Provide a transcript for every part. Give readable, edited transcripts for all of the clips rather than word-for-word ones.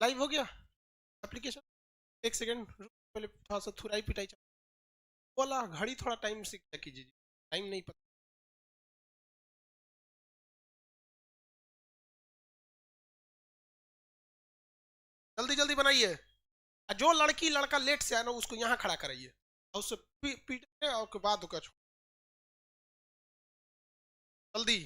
Live हो गया application? एक सेकेंड पहले थोड़ा सा थुराई पिटाई बोला, घड़ी थोड़ा टाइम से क्या कीजिए, टाइम नहीं पता। जल्दी जल्दी बनाइए। जो लड़की लड़का लेट से आया ना उसको यहाँ खड़ा कराइए और उससे पीटने और के बाद होकर जल्दी।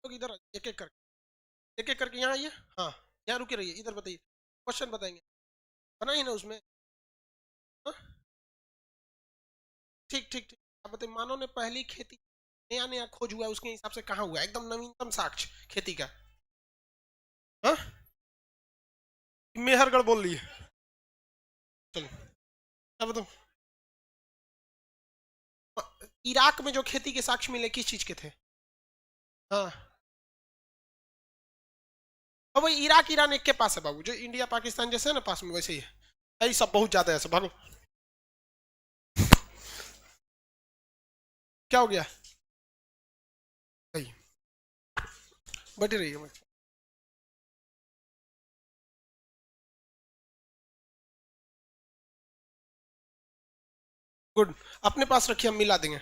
लोग इधर एक एक करके यहाँ आइए। हाँ, यहाँ रुके रहिए, इधर बताइए, क्वेश्चन बताएंगे, बनाइए ना उसमें। हाँ? ठीक ठीक ठीक। अब बताइए, मानव ने पहली खेती नया नया खोज हुआ है उसके हिसाब से कहाँ हुआ है, एकदम नवीनतम साक्ष्य खेती का। हाँ, मेहरगढ़ बोल लिए। चलो, अब बताओ, इराक में जो खेती के साक्ष्य मिले किस चीज के थे? हाँ, और वही इराक ईरान एक के पास है बाबू, जो इंडिया पाकिस्तान जैसे है ना पास में वैसे ही है। यही सब बहुत ज्यादा है सब, भागो। क्या हो गया? सही, बैठे रहिए। गुड, अपने पास रखिए, हम मिला देंगे।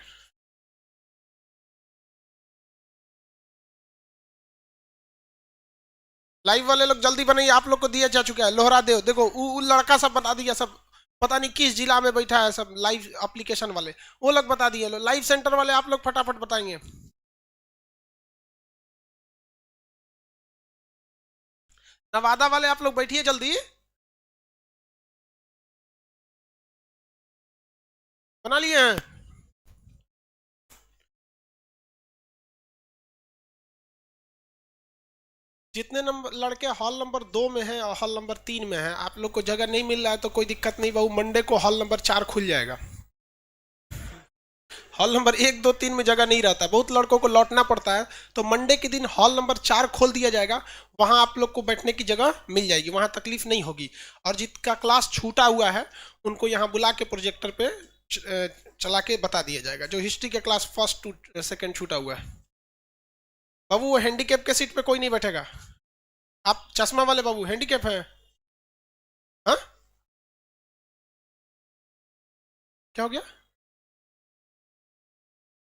लाइव वाले लोग जल्दी बनाइए, आप लोग को दिया जा चुका है लोहरा देव, देखो वो लड़का सब बता दिया सब, पता नहीं किस जिला में बैठा है सब लाइव एप्लीकेशन वाले, वो लोग बता दिए। लाइव सेंटर वाले आप लोग फटाफट बताएंगे। नवादा वाले आप लोग बैठिए जल्दी, बना लिए हैं? जितने नंबर लड़के हॉल नंबर 2 में हैं और हॉल नंबर 3 में हैं, आप लोग को जगह नहीं मिल रहा है तो कोई दिक्कत नहीं बाबू, मंडे को हॉल नंबर 4 खुल जाएगा। हॉल नंबर 1 2 3 में जगह नहीं रहता, बहुत लड़कों को लौटना पड़ता है, तो मंडे के दिन हॉल नंबर 4 खोल दिया जाएगा। वहां आप लोग को बैठने की जगह मिल जाएगी, वहां तकलीफ नहीं होगी। और जिसका क्लास छूटा हुआ है उनको यहाँ बुला के प्रोजेक्टर पे चला के बता दिया जाएगा, जो हिस्ट्री के क्लास फर्स्ट टू सेकंड छूटा हुआ है। बाबू वो हैंडीकेप के सीट पे कोई नहीं बैठेगा। आप चश्मा वाले बाबू हैंडीकेप हैं? हाँ, क्या हो गया?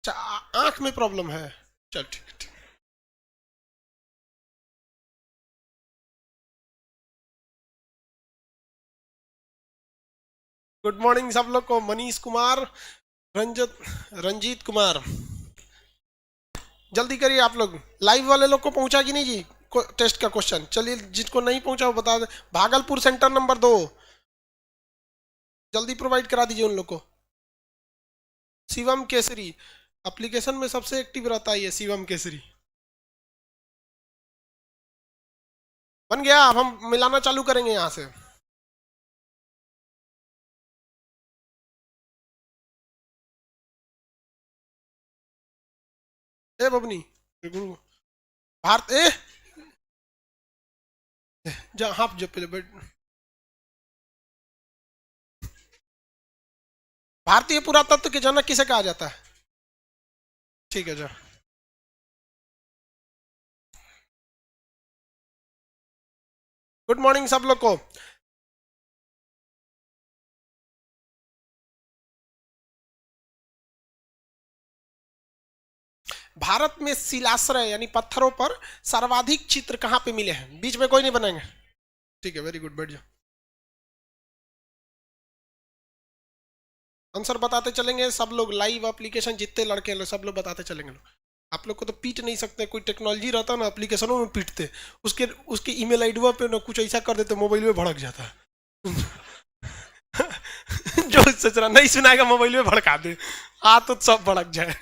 अच्छा, आंख में प्रॉब्लम है? चल ठीक ठीक। गुड मॉर्निंग सब लोग को, मनीष कुमार, रंजत, रंजीत कुमार, जल्दी करिए आप लोग। लाइव वाले लोग को पहुंचा कि नहीं जी टेस्ट का क्वेश्चन? चलिए, जिसको नहीं पहुंचा वो बता दे। भागलपुर सेंटर नंबर 2 जल्दी प्रोवाइड करा दीजिए उन लोग को। शिवम केसरी एप्लीकेशन में सबसे एक्टिव रहता है ये शिवम केसरी। बन गया, अब हम मिलाना चालू करेंगे यहाँ से। ए बबनी, गुरु, भारत ए, जा हाँ जो पहले बैठ। भारतीय पुरातत्व के जनक किसे कहा जाता है? ठीक है, जा। गुड मॉर्निंग सब लोग को। भारत में शिलाश्रय यानी पत्थरों पर सर्वाधिक चित्र कहां पे मिले हैं? बीच में कोई नहीं बनाएंगे, ठीक है, वेरी गुड, बैठ जाओ। आंसर बताते चलेंगे सब लोग, लाइव एप्लीकेशन जितने लड़के हैं सब लोग बताते चलेंगे। आप लोग को तो पीट नहीं सकते, कोई टेक्नोलॉजी रहता ना एप्लीकेशनों में पीटते, उसके ईमेल आईडी पे ना कुछ ऐसा कर देते मोबाइल में भड़क जाता है। जो सोच रहा नहीं सुनाएगा मोबाइल में भड़का दे, तो सब भड़क जाए।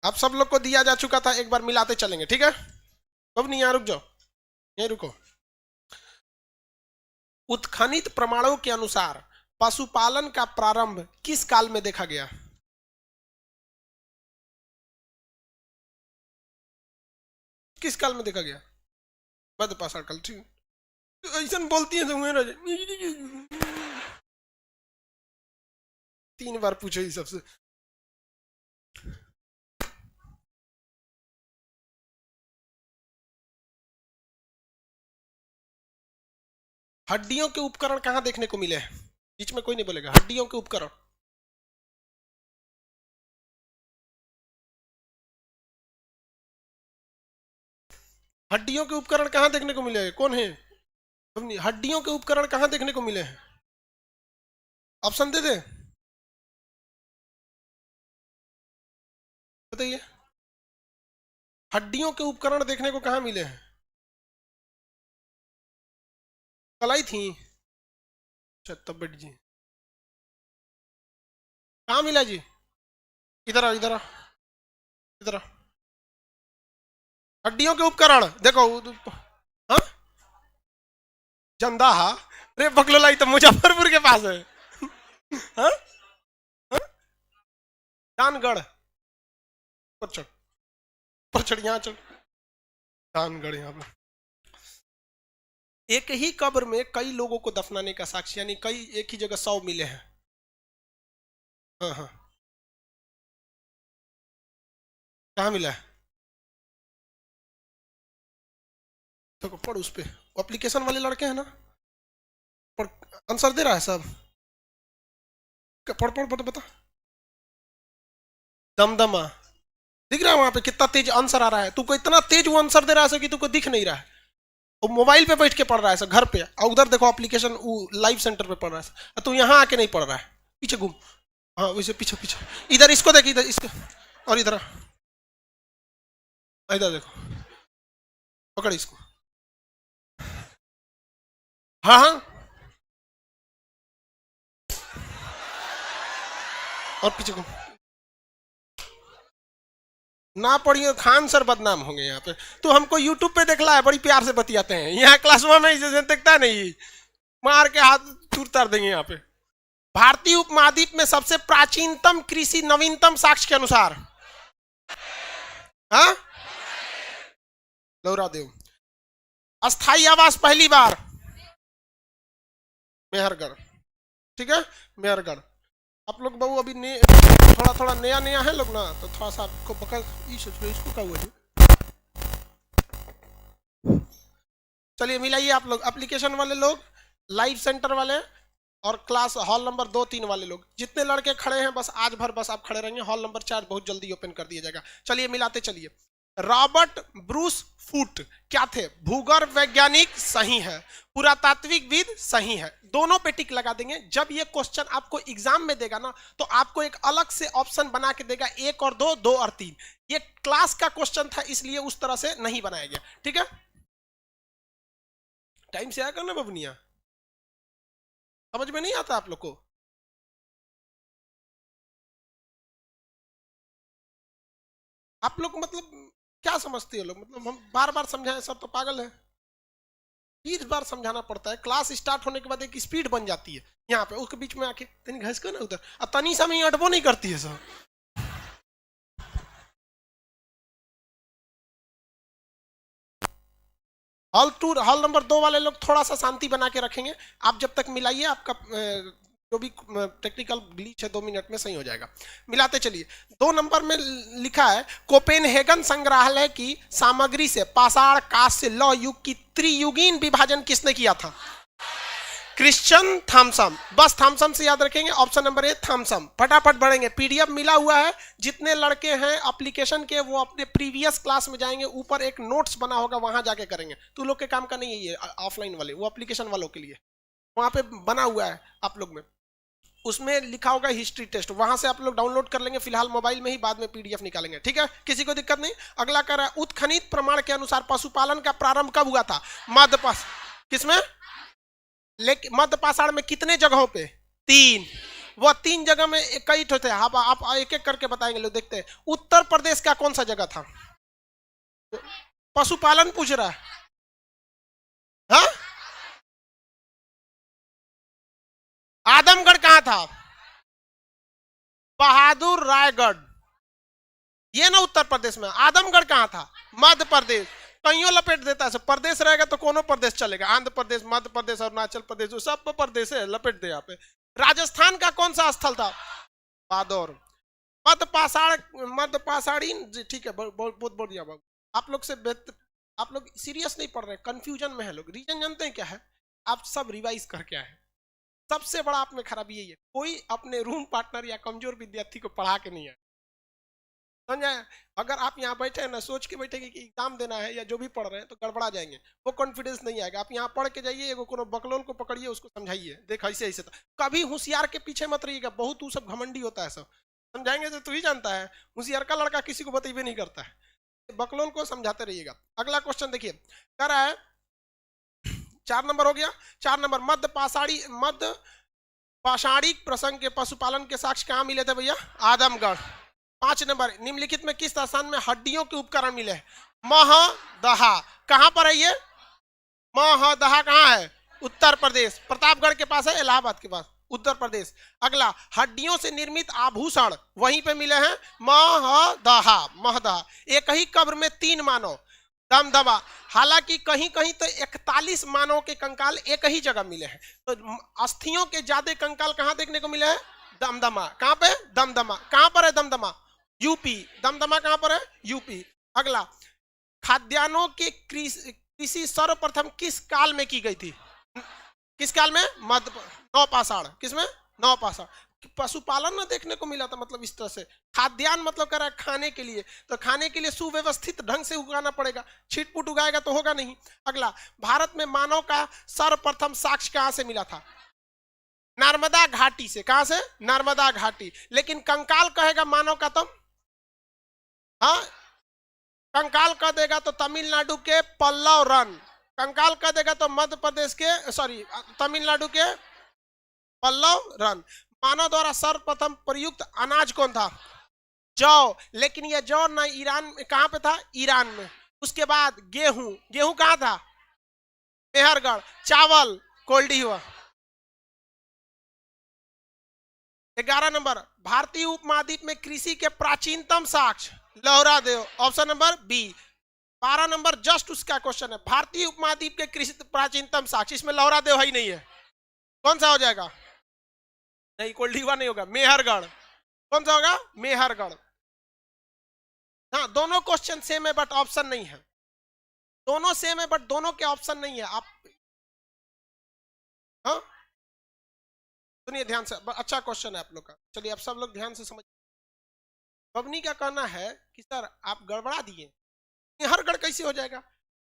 आप सब लोग को दिया जा चुका था, एक बार मिलाते चलेंगे, ठीक है? अब नहीं, यहाँ रुक जाओ, यहीं रुको। उत्खनित प्रमाणों के अनुसार पशुपालन का प्रारंभ किस काल में देखा गया? किस काल में देखा गया? मध्य पाषाण काल, ठीक। ऐसा बोलती है तो 3 बार पूछो ही सबसे। हड्डियों के उपकरण कहां देखने को मिले हैं? बीच में कोई नहीं बोलेगा। हड्डियों के उपकरण, हड्डियों के उपकरण कहां देखने को मिले हैं? कौन है? हड्डियों के उपकरण कहां देखने को मिले हैं? ऑप्शन दे दे, बताइए। हड्डियों के उपकरण देखने को कहां मिले हैं? कलाई थी? अच्छा, तब बैठ जी। कहां मिला जी? इधर आ, इधर आ, इधर आ। हड्डियों के उपकरण देखो। हाँ, जंदाहा, अरे बकलोलाई तो मुजफ्फरपुर के पास है। हाँ? हाँ? दानगढ़ पर चढ़, पर चढ़, यहाँ चढ़, दानगढ़ यहाँ पर। एक ही कब्र में कई लोगों को दफनाने का साक्ष्य, यानी कई एक ही जगह 100 मिले हैं। हाँ हाँ, कहाँ मिला है? तो पढ़ उस पे, एप्लीकेशन वाले लड़के हैं ना, पढ़, आंसर दे रहा है सब। पढ़ पढ़ पढ़, बता। दमदमा दिख रहा है वहां पे, कितना तेज आंसर आ रहा है। तुमको इतना तेज वो आंसर दे रहा है कि तुमको दिख नहीं रहा है। वो मोबाइल पे बैठ के पढ़ रहा है घर पे, और उधर देखो एप्लीकेशन लाइव सेंटर पे पढ़ रहा है। तू यहाँ आके नहीं पढ़ रहा है, पीछे घूम। हाँ वैसे पीछे पीछे, इधर इसको देख, इधर इसको, और इधर इधर देखो, पकड़ इसको। हाँ हाँ, और पीछे घूम। ना पढ़िए, खान सर बदनाम होंगे यहाँ पे। तो हमको यूट्यूब पे देखला है, बड़ी प्यार से बतियाते हैं, यहाँ क्लासवा में इसे देखता नहीं, मार के हाथ चूर तार देंगे यहाँ पे। भारतीय उपमहाद्वीप में सबसे प्राचीनतम कृषि नवीनतम साक्ष्य के अनुसार, हाँ, लौरा देव। अस्थाई आवास पहली बार मेहरगढ़, ठीक है, मेहरगढ़। आप लोग बहु अभी थोड़ा थोड़ा नया नया है लोग ना, तो थोड़ा सा आपको पकड़, इसको क्या हुआ? चलिए मिलाइए आप लोग, एप्लीकेशन वाले लोग, लाइव सेंटर वाले, और क्लास हॉल नंबर 2-3 वाले लोग। जितने लड़के खड़े हैं बस आज भर बस आप खड़े रहेंगे, हॉल नंबर 4 बहुत जल्दी ओपन कर दिया जाएगा। चलिए मिलाते चलिए। रॉबर्ट ब्रूस फूट क्या थे? भूगर्भ वैज्ञानिक सही है, पुरातात्विकविद सही है, दोनों पे टिक लगा देंगे। जब ये क्वेश्चन आपको एग्जाम में देगा ना, तो आपको एक अलग से ऑप्शन बना के देगा, 1 और 2, 2 और 3। ये क्लास का क्वेश्चन था इसलिए उस तरह से नहीं बनाया गया, ठीक है? टाइम से आया करना बबनिया, समझ में नहीं आता आप लोग को? आप लोग मतलब क्या समझते हो लोग? मतलब हम बार बार समझाएं सब तो पागल है। 20 बार समझाना पड़ता है। क्लास स्टार्ट होने के बाद एक स्पीड बन जाती है यहाँ पे, उसके बीच में आके तनी घस कर ना उधर, और तनी सा में अटबो नहीं करती है सब। हॉल नंबर 2 वाले लोग थोड़ा सा शांति बना के रखेंगे। आप जब तक मिलाइए, आपका जो भी टेक्निकल ग्लिच है 2 मिनट में सही हो जाएगा। मिलाते चलिए। 2 नंबर में लिखा है, कोपेनहेगन संग्रहालय की सामग्री से पाषाण काल से लौह युग की त्रियुगीन विभाजन किसने किया था? क्रिश्चियन थॉमसन, बस थॉमसन से याद रखेंगे। Option number a Thomson. फटाफट बढ़ेंगे, पीडीएफ मिला हुआ है, जितने लड़के हैं एप्लीकेशन के वो अपने प्रीवियस क्लास में जाएंगे, ऊपर एक नोट्स बना होगा वहां जाके करेंगे। तू लोग के काम का नहीं है ये, ऑफलाइन वाले, वो एप्लीकेशन वालों के लिए वहां पे बना हुआ है आप लोग में, उसमें लिखा होगा हिस्ट्री टेस्ट, वहां से आप लोग डाउनलोड कर लेंगे फिलहाल मोबाइल में ही, बाद में पीडीएफ निकालेंगे, ठीक है, किसी को दिक्कत नहीं। अगला कह रहा है उत्खनित प्रमाण के अनुसार पशुपालन का प्रारंभ कब हुआ था? मध्य किसमें? लेकिन मध्य पाषाण में कितने जगहों पे? 3। वह 3 जगह में कई ठो थे, आप एक एक करके बताएंगे, लोग देखते हैं। उत्तर प्रदेश का कौन सा जगह था? पशुपालन पूछ रहा है, हाँ? आदमगढ़ कहां था? बहादुर रायगढ़, ये ना उत्तर प्रदेश में। आदमगढ़ कहां था? मध्य प्रदेश। कहीं लपेट देता है, प्रदेश रहेगा तो कोनो प्रदेश चलेगा, आंध्र प्रदेश, मध्य प्रदेश, अरुणाचल प्रदेश, सब प्रदेश है, लपेट दे यहाँ पे। राजस्थान का कौन सा स्थल था? बादौर। मध्य पाषाणीन, ठीक है, बहुत बढ़िया बाबू। आप लोग से आप लोग सीरियस नहीं पढ़ रहे, कंफ्यूजन में है लोग। रीजन जानते हैं क्या है? आप सब रिवाइज करके आए। सबसे बड़ा आप में खराबी यही है, कोई अपने रूम पार्टनर या कमजोर विद्यार्थी को पढ़ा के नहीं है, समझा? अगर आप यहाँ बैठे हैं ना, सोच के बैठेंगे कि एग्जाम देना है या जो भी पढ़ रहे हैं, तो गड़बड़ा जाएंगे, वो कॉन्फिडेंस नहीं आएगा। आप यहाँ पढ़ के जाइए, एगो कोनो बकलोल को पकड़िए, उसको समझाइए, देख ऐसे ऐसे। तो कभी होशियार के पीछे मत रहिएगा, बहुत वो सब घमंडी होता है, सब समझाएंगे तो तू ही जानता है, होशियार का लड़का किसी को बतेबे नहीं करता है, बकलोल को समझाते रहिएगा। अगला क्वेश्चन देखिए, कह रहा है 4 नंबर हो गया। 4 नंबर, मध्य पाषाणिक प्रसंग के पशुपालन के साक्ष्य कहाँ मिले थे भैया? आदमगढ़। 5 नंबर, निम्नलिखित में किस स्थान में हड्डियों के उपकरण मिले हैं? महदहा। कहां पर है ये? महदहा कहां है? उत्तर प्रदेश। प्रतापगढ़ के पास है, इलाहाबाद के पास, उत्तर प्रदेश। अगला, हड्डियों से निर्मित आभूषण वहीं पे मिले हैं, महदहा। एक ही कब्र में 3 मानव, दमदमा। हालांकि कहीं कहीं तो 41 मानव के कंकाल एक ही जगह मिले हैं, तो अस्थियों के ज्यादा कंकाल कहां देखने को मिले हैं? दमदमा। कहां पे? दमदमा। कहां पर है दमदमा? यूपी। दमदमा कहां पर है? यूपी। अगला, खाद्यान्नों की कृषि सर्वप्रथम किस काल में की गई थी? किस काल में? नवपाषाण। किसमें? नवपाषाण। पशुपालन न देखने को मिला था, मतलब इस तरह से। खाद्यान्न मतलब कह रहा है खाने के लिए, तो खाने के लिए सुव्यवस्थित ढंग से उगाना पड़ेगा, छिटपुट उगाएगा तो होगा नहीं। अगला, भारत में मानव का सर्वप्रथम साक्ष्य कहां से मिला था? नर्मदा घाटी से। कहां से? नर्मदा घाटी। लेकिन कंकाल कहेगा मानव का तो, हाँ, कंकाल कह देगा तो तमिलनाडु के पल्लव रन, कंकाल कह देगा तो मध्य प्रदेश के, सॉरी, तमिलनाडु के पल्लव रन। मानव द्वारा सर्वप्रथम प्रयुक्त अनाज कौन था? जौ। लेकिन यह जौ ना ईरान में, कहां पे था? ईरान में। उसके बाद गेहूं। गेहूं कहां था? मेहरगढ़। चावल कोल्डी हुआ। 11 नंबर, भारतीय उपमहाद्वीप में कृषि के प्राचीनतम साक्ष्य? Lahuradewa. Option number B. 12 number, just उसका क्वेश्चन है, भारतीय उपमहाद्वीप के कृषि प्राचीनतम साक्ष्य, इसमें लौरा देव ही नहीं है, कौन सा हो जाएगा? नहीं, कोल्डीवा नहीं होगा, मेहरगढ़। कौन सा होगा? मेहरगढ़। हाँ, दोनों क्वेश्चन सेम है बट ऑप्शन नहीं है, दोनों सेम है बट दोनों के ऑप्शन नहीं है। आप हाँ सुनिए ध्यान से, अच्छा क्वेश्चन है आप लोग का, चलिए आप सब लोग ध्यान से समझ। बबनी का कहना है कि सर आप गड़बड़ा दिए, मेहरगढ़ कैसे हो जाएगा?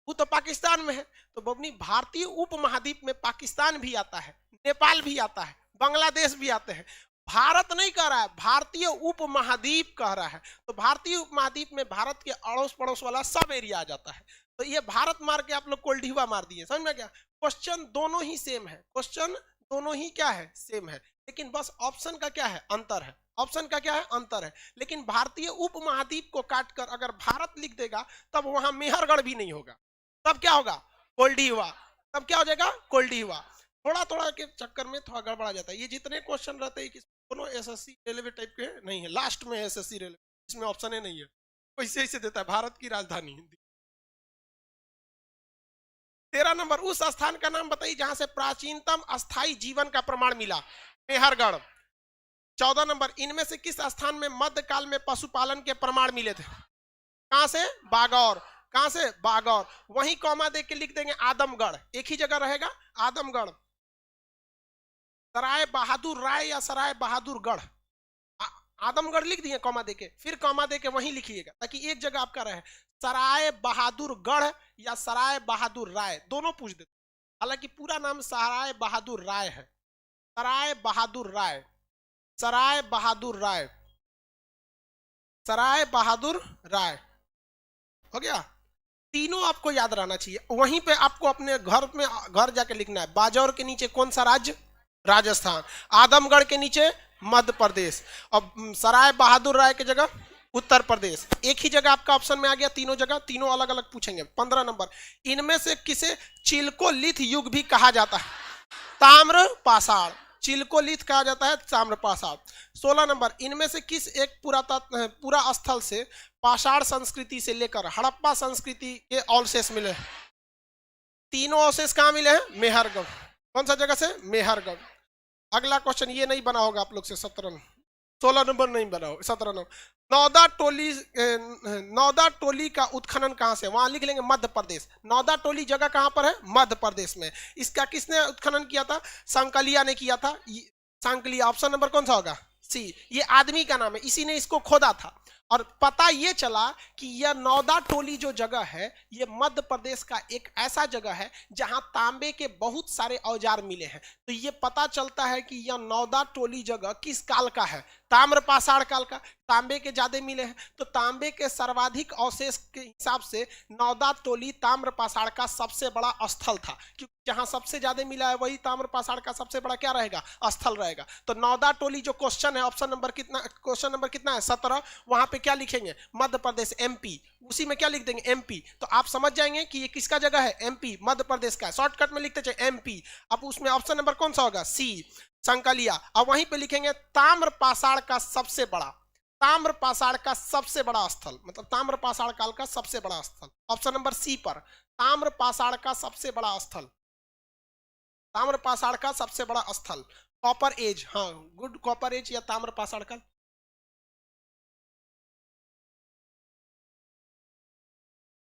वो तो पाकिस्तान में है। तो बबनी, भारतीय उपमहाद्वीप में पाकिस्तान भी आता है, नेपाल भी आता है, बांग्लादेश भी आते हैं। भारत नहीं कह रहा है, भारतीय उपमहाद्वीप कह रहा है। तो भारतीय उपमहाद्वीप में भारत के अड़ोस पड़ोस वाला सब एरिया आ जाता है। तो ये भारत मार के आप लोग कोल्डीवा मार दिए, समझ में क्या? क्वेश्चन दोनों ही सेम है, क्वेश्चन दोनों ही क्या है? सेम है, लेकिन बस ऑप्शन का क्या है? अंतर है। ऑप्शन का क्या है? अंतर है। लेकिन भारतीय उपमहाद्वीप को काटकर अगर भारत लिख देगा तब वहां मेहरगढ़ भी नहीं होगा, तब क्या होगा? कोल्डीवा। तब क्या हो जाएगा? कोल्डीवा। थोड़ा थोड़ा के चक्कर में थोड़ा गड़बड़ा जाता है। ये जितने क्वेश्चन रहते हैं कि दोनों एसएससी रेलवे टाइप के नहीं है, लास्ट में एसएससी रेलवे, इसमें ऑप्शन नहीं है, वैसे ऐसे देता है भारत की राजधानी। 13 नंबर, उस स्थान का नाम बताइए जहां से प्राचीनतम अस्थाई जीवन का प्रमाण मिला? मेहरगढ़। 14 नंबर, इनमें से किस स्थान में मध्यकाल में पशुपालन के प्रमाण मिले थे? कहां से? बागौर। कहां से? बागौर। वहीं कॉमा दे के लिख देंगे आदमगढ़, एक ही जगह रहेगा आदमगढ़। सराय बहादुर राय या सराय बहादुरगढ़? आदमगढ़ लिख दिए कॉमा देके, फिर कॉमा देके वहीं लिखिएगा ताकि एक जगह आपका रहे। सराय बहादुरगढ़ या सराय बहादुर राय, दोनों पूछ देते। हालांकि पूरा नाम सराय बहादुर राय है। सराय बहादुर राय, सराय बहादुर राय, सराय बहादुर राय। हो गया? तीनों आपको याद रहना चाहिए। वहीं पे आपको अपने घर में घर जाके लिखना है। बाजौर के नीचे कौन सा राज्य? राजस्थान। आदमगढ़ के नीचे मध्य प्रदेश। और सराय बहादुर राय की जगह उत्तर प्रदेश। एक ही जगह आपका ऑप्शन में आ गया, तीनों जगह, तीनों अलग अलग पूछेंगे। 15 नंबर, इनमें से किसे चिल्कोलिथ युग भी कहा जाता है? ताम्र पाषाण, चिल्कोलिथ कहा जाता है ताम्र पाषाण। 16 नंबर, इनमें से किस एक पूरा स्थल से पाषाण संस्कृति से लेकर हड़प्पा संस्कृति के अवशेष मिले? तीनों अवशेष कहाँ मिले हैं? मेहरगढ़। कौन सा जगह से? मेहरगढ़। अगला क्वेश्चन ये नहीं बना होगा आप लोग से, 16 नंबर नहीं बना होगा, 17 नंबर। नौदा टोली का उत्खनन कहां से? वहां लिख लेंगे मध्य प्रदेश। नौदा टोली जगह कहां पर है? मध्य प्रदेश में। इसका किसने उत्खनन किया था? सांकलिया ने किया था। सांकलिया, ऑप्शन नंबर कौन सा होगा? सी। ये आदमी का नाम है, इसी ने इसको खोदा था। और पता ये चला कि यह नौदा टोली जो जगह है ये मध्य प्रदेश का एक ऐसा जगह है जहां तांबे के बहुत सारे औजार मिले हैं। तो ये पता चलता है कि यह नौदा टोली जगह किस काल का है? ताम्र पाषाण काल का। तांबे के ज्यादा मिले हैं, तो तांबे के सर्वाधिक अवशेष के हिसाब से नौदा टोली ताम्र पाषाण का सबसे बड़ा स्थल था, क्योंकि जहां सबसे ज्यादा मिला है वही ताम्र पाषाण का सबसे बड़ा क्या रहेगा? स्थल रहेगा। तो नौदा टोली जो क्वेश्चन है, ऑप्शन नंबर कितना, क्वेश्चन नंबर कितना है? 17। वहां पे क्या लिखेंगे? मध्य प्रदेश, एमपी। उसी में क्या लिख देंगे? एमपी। तो आप समझ जाएंगे कि ये किसका जगह है? एमपी, मध्य प्रदेश का। शॉर्टकट में लिखते चले एमपी। अब उसमें ऑप्शन नंबर कौन सा होगा? सी, संकलिया। अब वहीं पे लिखेंगे ताम्र पाषाण का सबसे बड़ा, ताम्र पाषाण का सबसे बड़ा स्थल, मतलब ताम्र पाषाण काल का सबसे बड़ा स्थल। ऑप्शन नंबर सी पर, ताम्र पाषाण का सबसे बड़ा स्थल, ताम्र पाषाण का सबसे बड़ा स्थल। कॉपर एज, हाँ गुड, कॉपर एज या ताम्र पाषाण काल।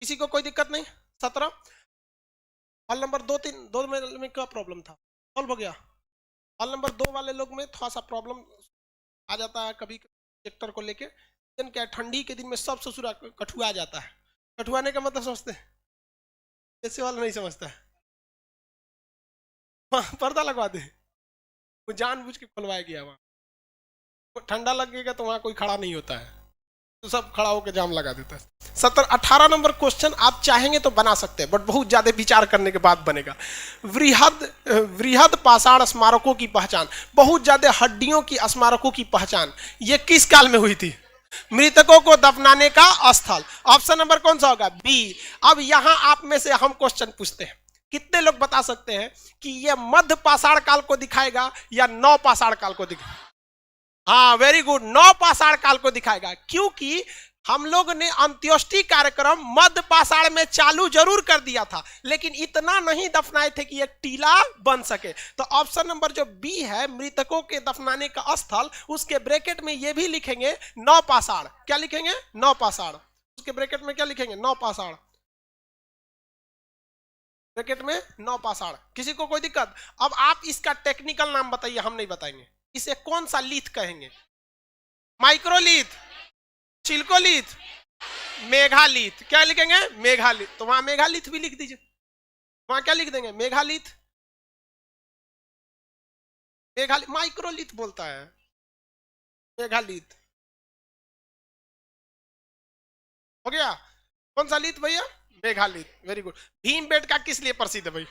किसी को कोई दिक्कत नहीं? 17। हॉल नंबर 2, 3, 2 में क्या प्रॉब्लम था? सॉल्व हो गया। हॉल नंबर 2 वाले लोग में थोड़ा सा प्रॉब्लम आ जाता है कभी सेक्टर को लेके। दिन क्या, ठंडी के दिन में सब ससुरा कठुआ जाता है। कठुआने का मतलब समझते हैं? ऐसे वाला नहीं समझता है। पर्दा लगवा दे, वो जानबूझ के खुलवाया गया। वहां ठंडा लगेगा तो वहां कोई खड़ा नहीं होता है, तो सब खड़ा होकर जाम लगा देता है। 18 नंबर क्वेश्चन आप चाहेंगे तो बना सकते हैं, बट बहुत ज्यादा विचार करने के बाद बनेगा। वृहद पाषाण स्मारकों की पहचान, बहुत ज्यादा हड्डियों की स्मारकों की पहचान, ये किस काल में हुई थी? मृतकों को दफनाने का स्थल। ऑप्शन नंबर कौन सा होगा? बी। अब यहां आप में से हम क्वेश्चन पूछते हैं, कितने लोग बता सकते हैं कि यह मध्य पाषाण काल को दिखाएगा या नव पाषाण काल को दिखाएगा? हाँ वेरी गुड, नव पाषाण काल को दिखाएगा, क्योंकि हम लोग ने अंत्योष्टि कार्यक्रम मध्य पाषाण में चालू जरूर कर दिया था, लेकिन इतना नहीं दफनाए थे कि एक टीला बन सके। तो ऑप्शन नंबर जो बी है, मृतकों के दफनाने का स्थल, उसके ब्रैकेट में ये भी लिखेंगे नव पाषाण। क्या लिखेंगे? नव पाषाण। उसके ब्रैकेट में क्या लिखेंगे? नव पाषाण, ब्रैकेट में नव पाषाण। किसी को कोई दिक्कत? अब आप इसका टेक्निकल नाम बताइए, हम नहीं बताएंगे। इसे कौन सा लीथ कहेंगे? माइक्रोलीथ, चिल्कोलीथ, मेघालीथ। क्या लिखेंगे? मेघालीथ। तो वहां मेघालीथ भी लिख दीजिए। वहां क्या लिख देंगे? मेघालीथ। मेघालीथ माइक्रोलीथ बोलता है, मेघालीथ। हो गया? कौन सा लीथ भैया? मेघालीथ। Very good. भीमबेटका किस लिए प्रसिद्ध है भाई?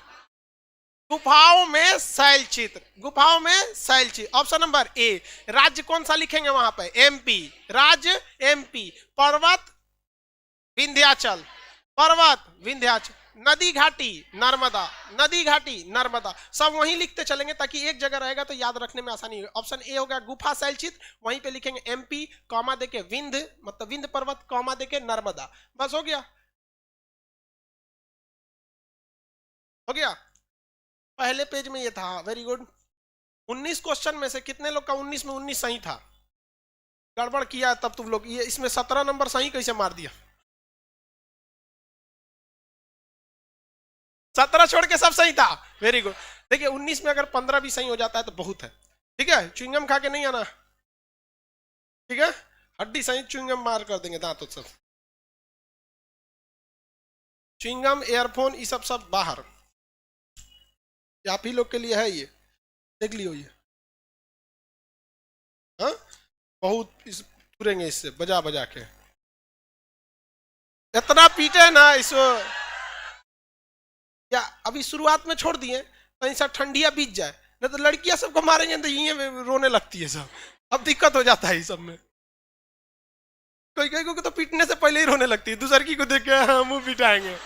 गुफाओं में शैल चित्र, गुफाओं में शैल चित्र। ऑप्शन नंबर ए। राज्य कौन सा लिखेंगे वहां पे? एमपी, राज्य एमपी। पर्वत विंध्याचल, पर्वत विंध्याचल। नदी घाटी नर्मदा, नदी घाटी नर्मदा। सब वहीं लिखते चलेंगे ताकि एक जगह रहेगा तो याद रखने में आसानी होगी। ऑप्शन ए होगा गुफा शैल चित्र, वहीं पे लिखेंगे एमपी, कॉमा देके विंध्य, मतलब विंध्य पर्वत, कॉमा देके नर्मदा। बस हो गया, हो गया। पहले पेज में ये था। Very good. 19 क्वेश्चन में से कितने लोग का 19 में 19 सही था? गड़बड़ किया तब तुम लोग। ये इसमें 17 नंबर सही कैसे मार दिया? 17 छोड़ के सब सही था, वेरी गुड। देखिए 19 में अगर 15 भी सही हो जाता है तो बहुत है, ठीक है। च्युइंगम खा के नहीं आना, ठीक है। हड्डी सही च्युइंगम मार कर देंगे दांत सब। च्युइंगम, एयरफोन, ये सब सब बाहर, आप ही लोग के लिए है ये, देख लियो ये। हाँ बहुत इस तुरेंगे इससे बजा बजा के, इतना पीटे ना इसको। या अभी शुरुआत में छोड़ दिए कहीं सा ठंडिया बीत जाए, नहीं तो लड़कियां सबको मारेंगे तो ये रोने लगती है सब, अब दिक्कत हो जाता है इस सब में। कोई कोई को तो पीटने से पहले ही रोने लगती है, दूसरी को देख के हाँ मुंह पिटाएंगे।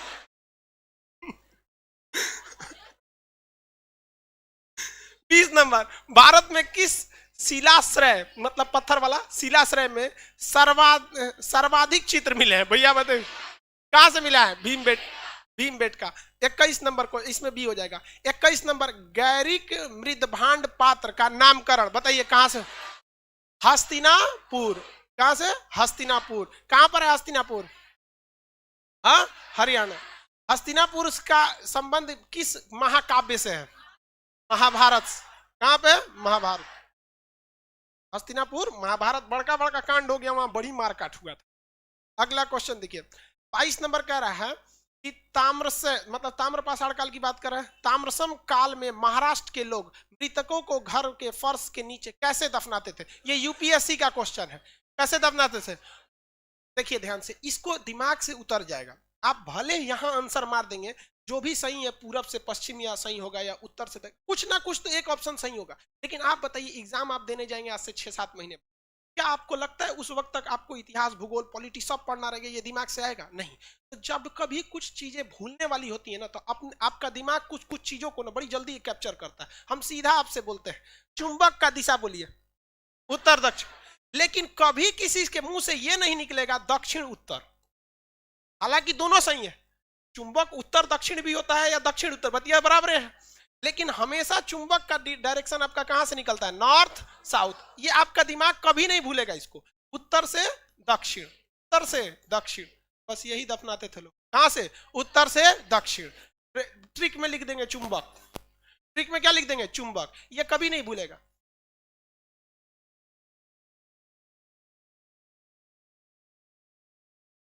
20 नंबर, भारत में किस शिलाश्रय मतलब पत्थर वाला शिलाश्रय में सर्वाधिक चित्र मिले हैं? भैया बताइए कहां से मिला है? भीमबेटका। 21 नंबर को इसमें भी हो जाएगा। 21 नंबर, गैरिक मृदभांड पात्र का नामकरण बताइए कहां से? हस्तिनापुर। कहां से? हस्तिनापुर। कहां पर है हस्तिनापुर? हाँ हरियाणा। हस्तिनापुर का संबंध किस महाकाव्य से है? महाभारत। कहां पे? महाभारत। हस्तिनापुर महाभारत, बड़का बड़का कांड हो गया, वहां बड़ी मारकाट हुआ था। अगला क्वेश्चन देखिए 22 नंबर कह रहा है कि ताम्रस्य मतलब ताम्रपाषाण काल की बात कर रहे हैं। ताम्रसम काल में महाराष्ट्र के लोग मृतकों को घर के फर्श के नीचे कैसे दफनाते थे? ये यूपीएससी का क्वेश्चन है, कैसे दफनाते थे? देखिए ध्यान से, इसको दिमाग से उतर जाएगा। आप भले यहां आंसर मार देंगे, जो भी सही है पूरब से पश्चिम या सही होगा या उत्तर से तक, कुछ ना कुछ तो एक ऑप्शन सही होगा। लेकिन आप बताइए एग्जाम आप देने जाएंगे आज से 6-7 महीने, क्या आपको लगता है उस वक्त तक आपको इतिहास, भूगोल, पॉलिटी सब पढ़ना रहेगा? ये दिमाग से आएगा? नहीं। तो जब कभी कुछ चीजें भूलने वाली होती है ना, तो आपका दिमाग कुछ कुछ चीजों को ना बड़ी जल्दी कैप्चर करता है। हम सीधा आपसे बोलते हैं चुंबक का दिशा बोलिए, उत्तर दक्षिण, लेकिन कभी किसी के मुंह से ये नहीं निकलेगा दक्षिण उत्तर। हालांकि दोनों सही है, चुंबक उत्तर दक्षिण भी होता है या दक्षिण उत्तर, बतिया बराबर है, लेकिन हमेशा चुंबक का डायरेक्शन आपका कहां से निकलता है? North south. ये आपका दिमाग कभी नहीं भूलेगा इसको, उत्तर से दक्षिण, उत्तर से दक्षिण, बस यही दफनाते थे लोग। कहां से? उत्तर से दक्षिण। ट्रिक में लिख देंगे चुंबक, ट्रिक में क्या लिख देंगे? चुंबक। ये कभी नहीं भूलेगा।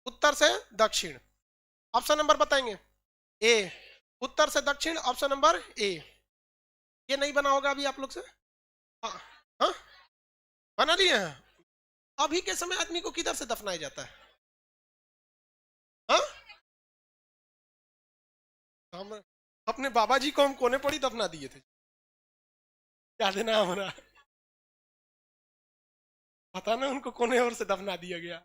उत्तर से दक्षिण, ऑप्शन नंबर बताएंगे ए, उत्तर से दक्षिण, ऑप्शन नंबर ए। ये नहीं बना होगा अभी आप लोग से? हाँ हाँ बना लिए हैं। अभी के समय आदमी को किधर से दफनाया जाता है? हाँ हम अपने बाबा जी को हम कोने पर ही दफना दिए थे, क्या देना हमारा पता ना, उनको कोने और से दफना दिया गया।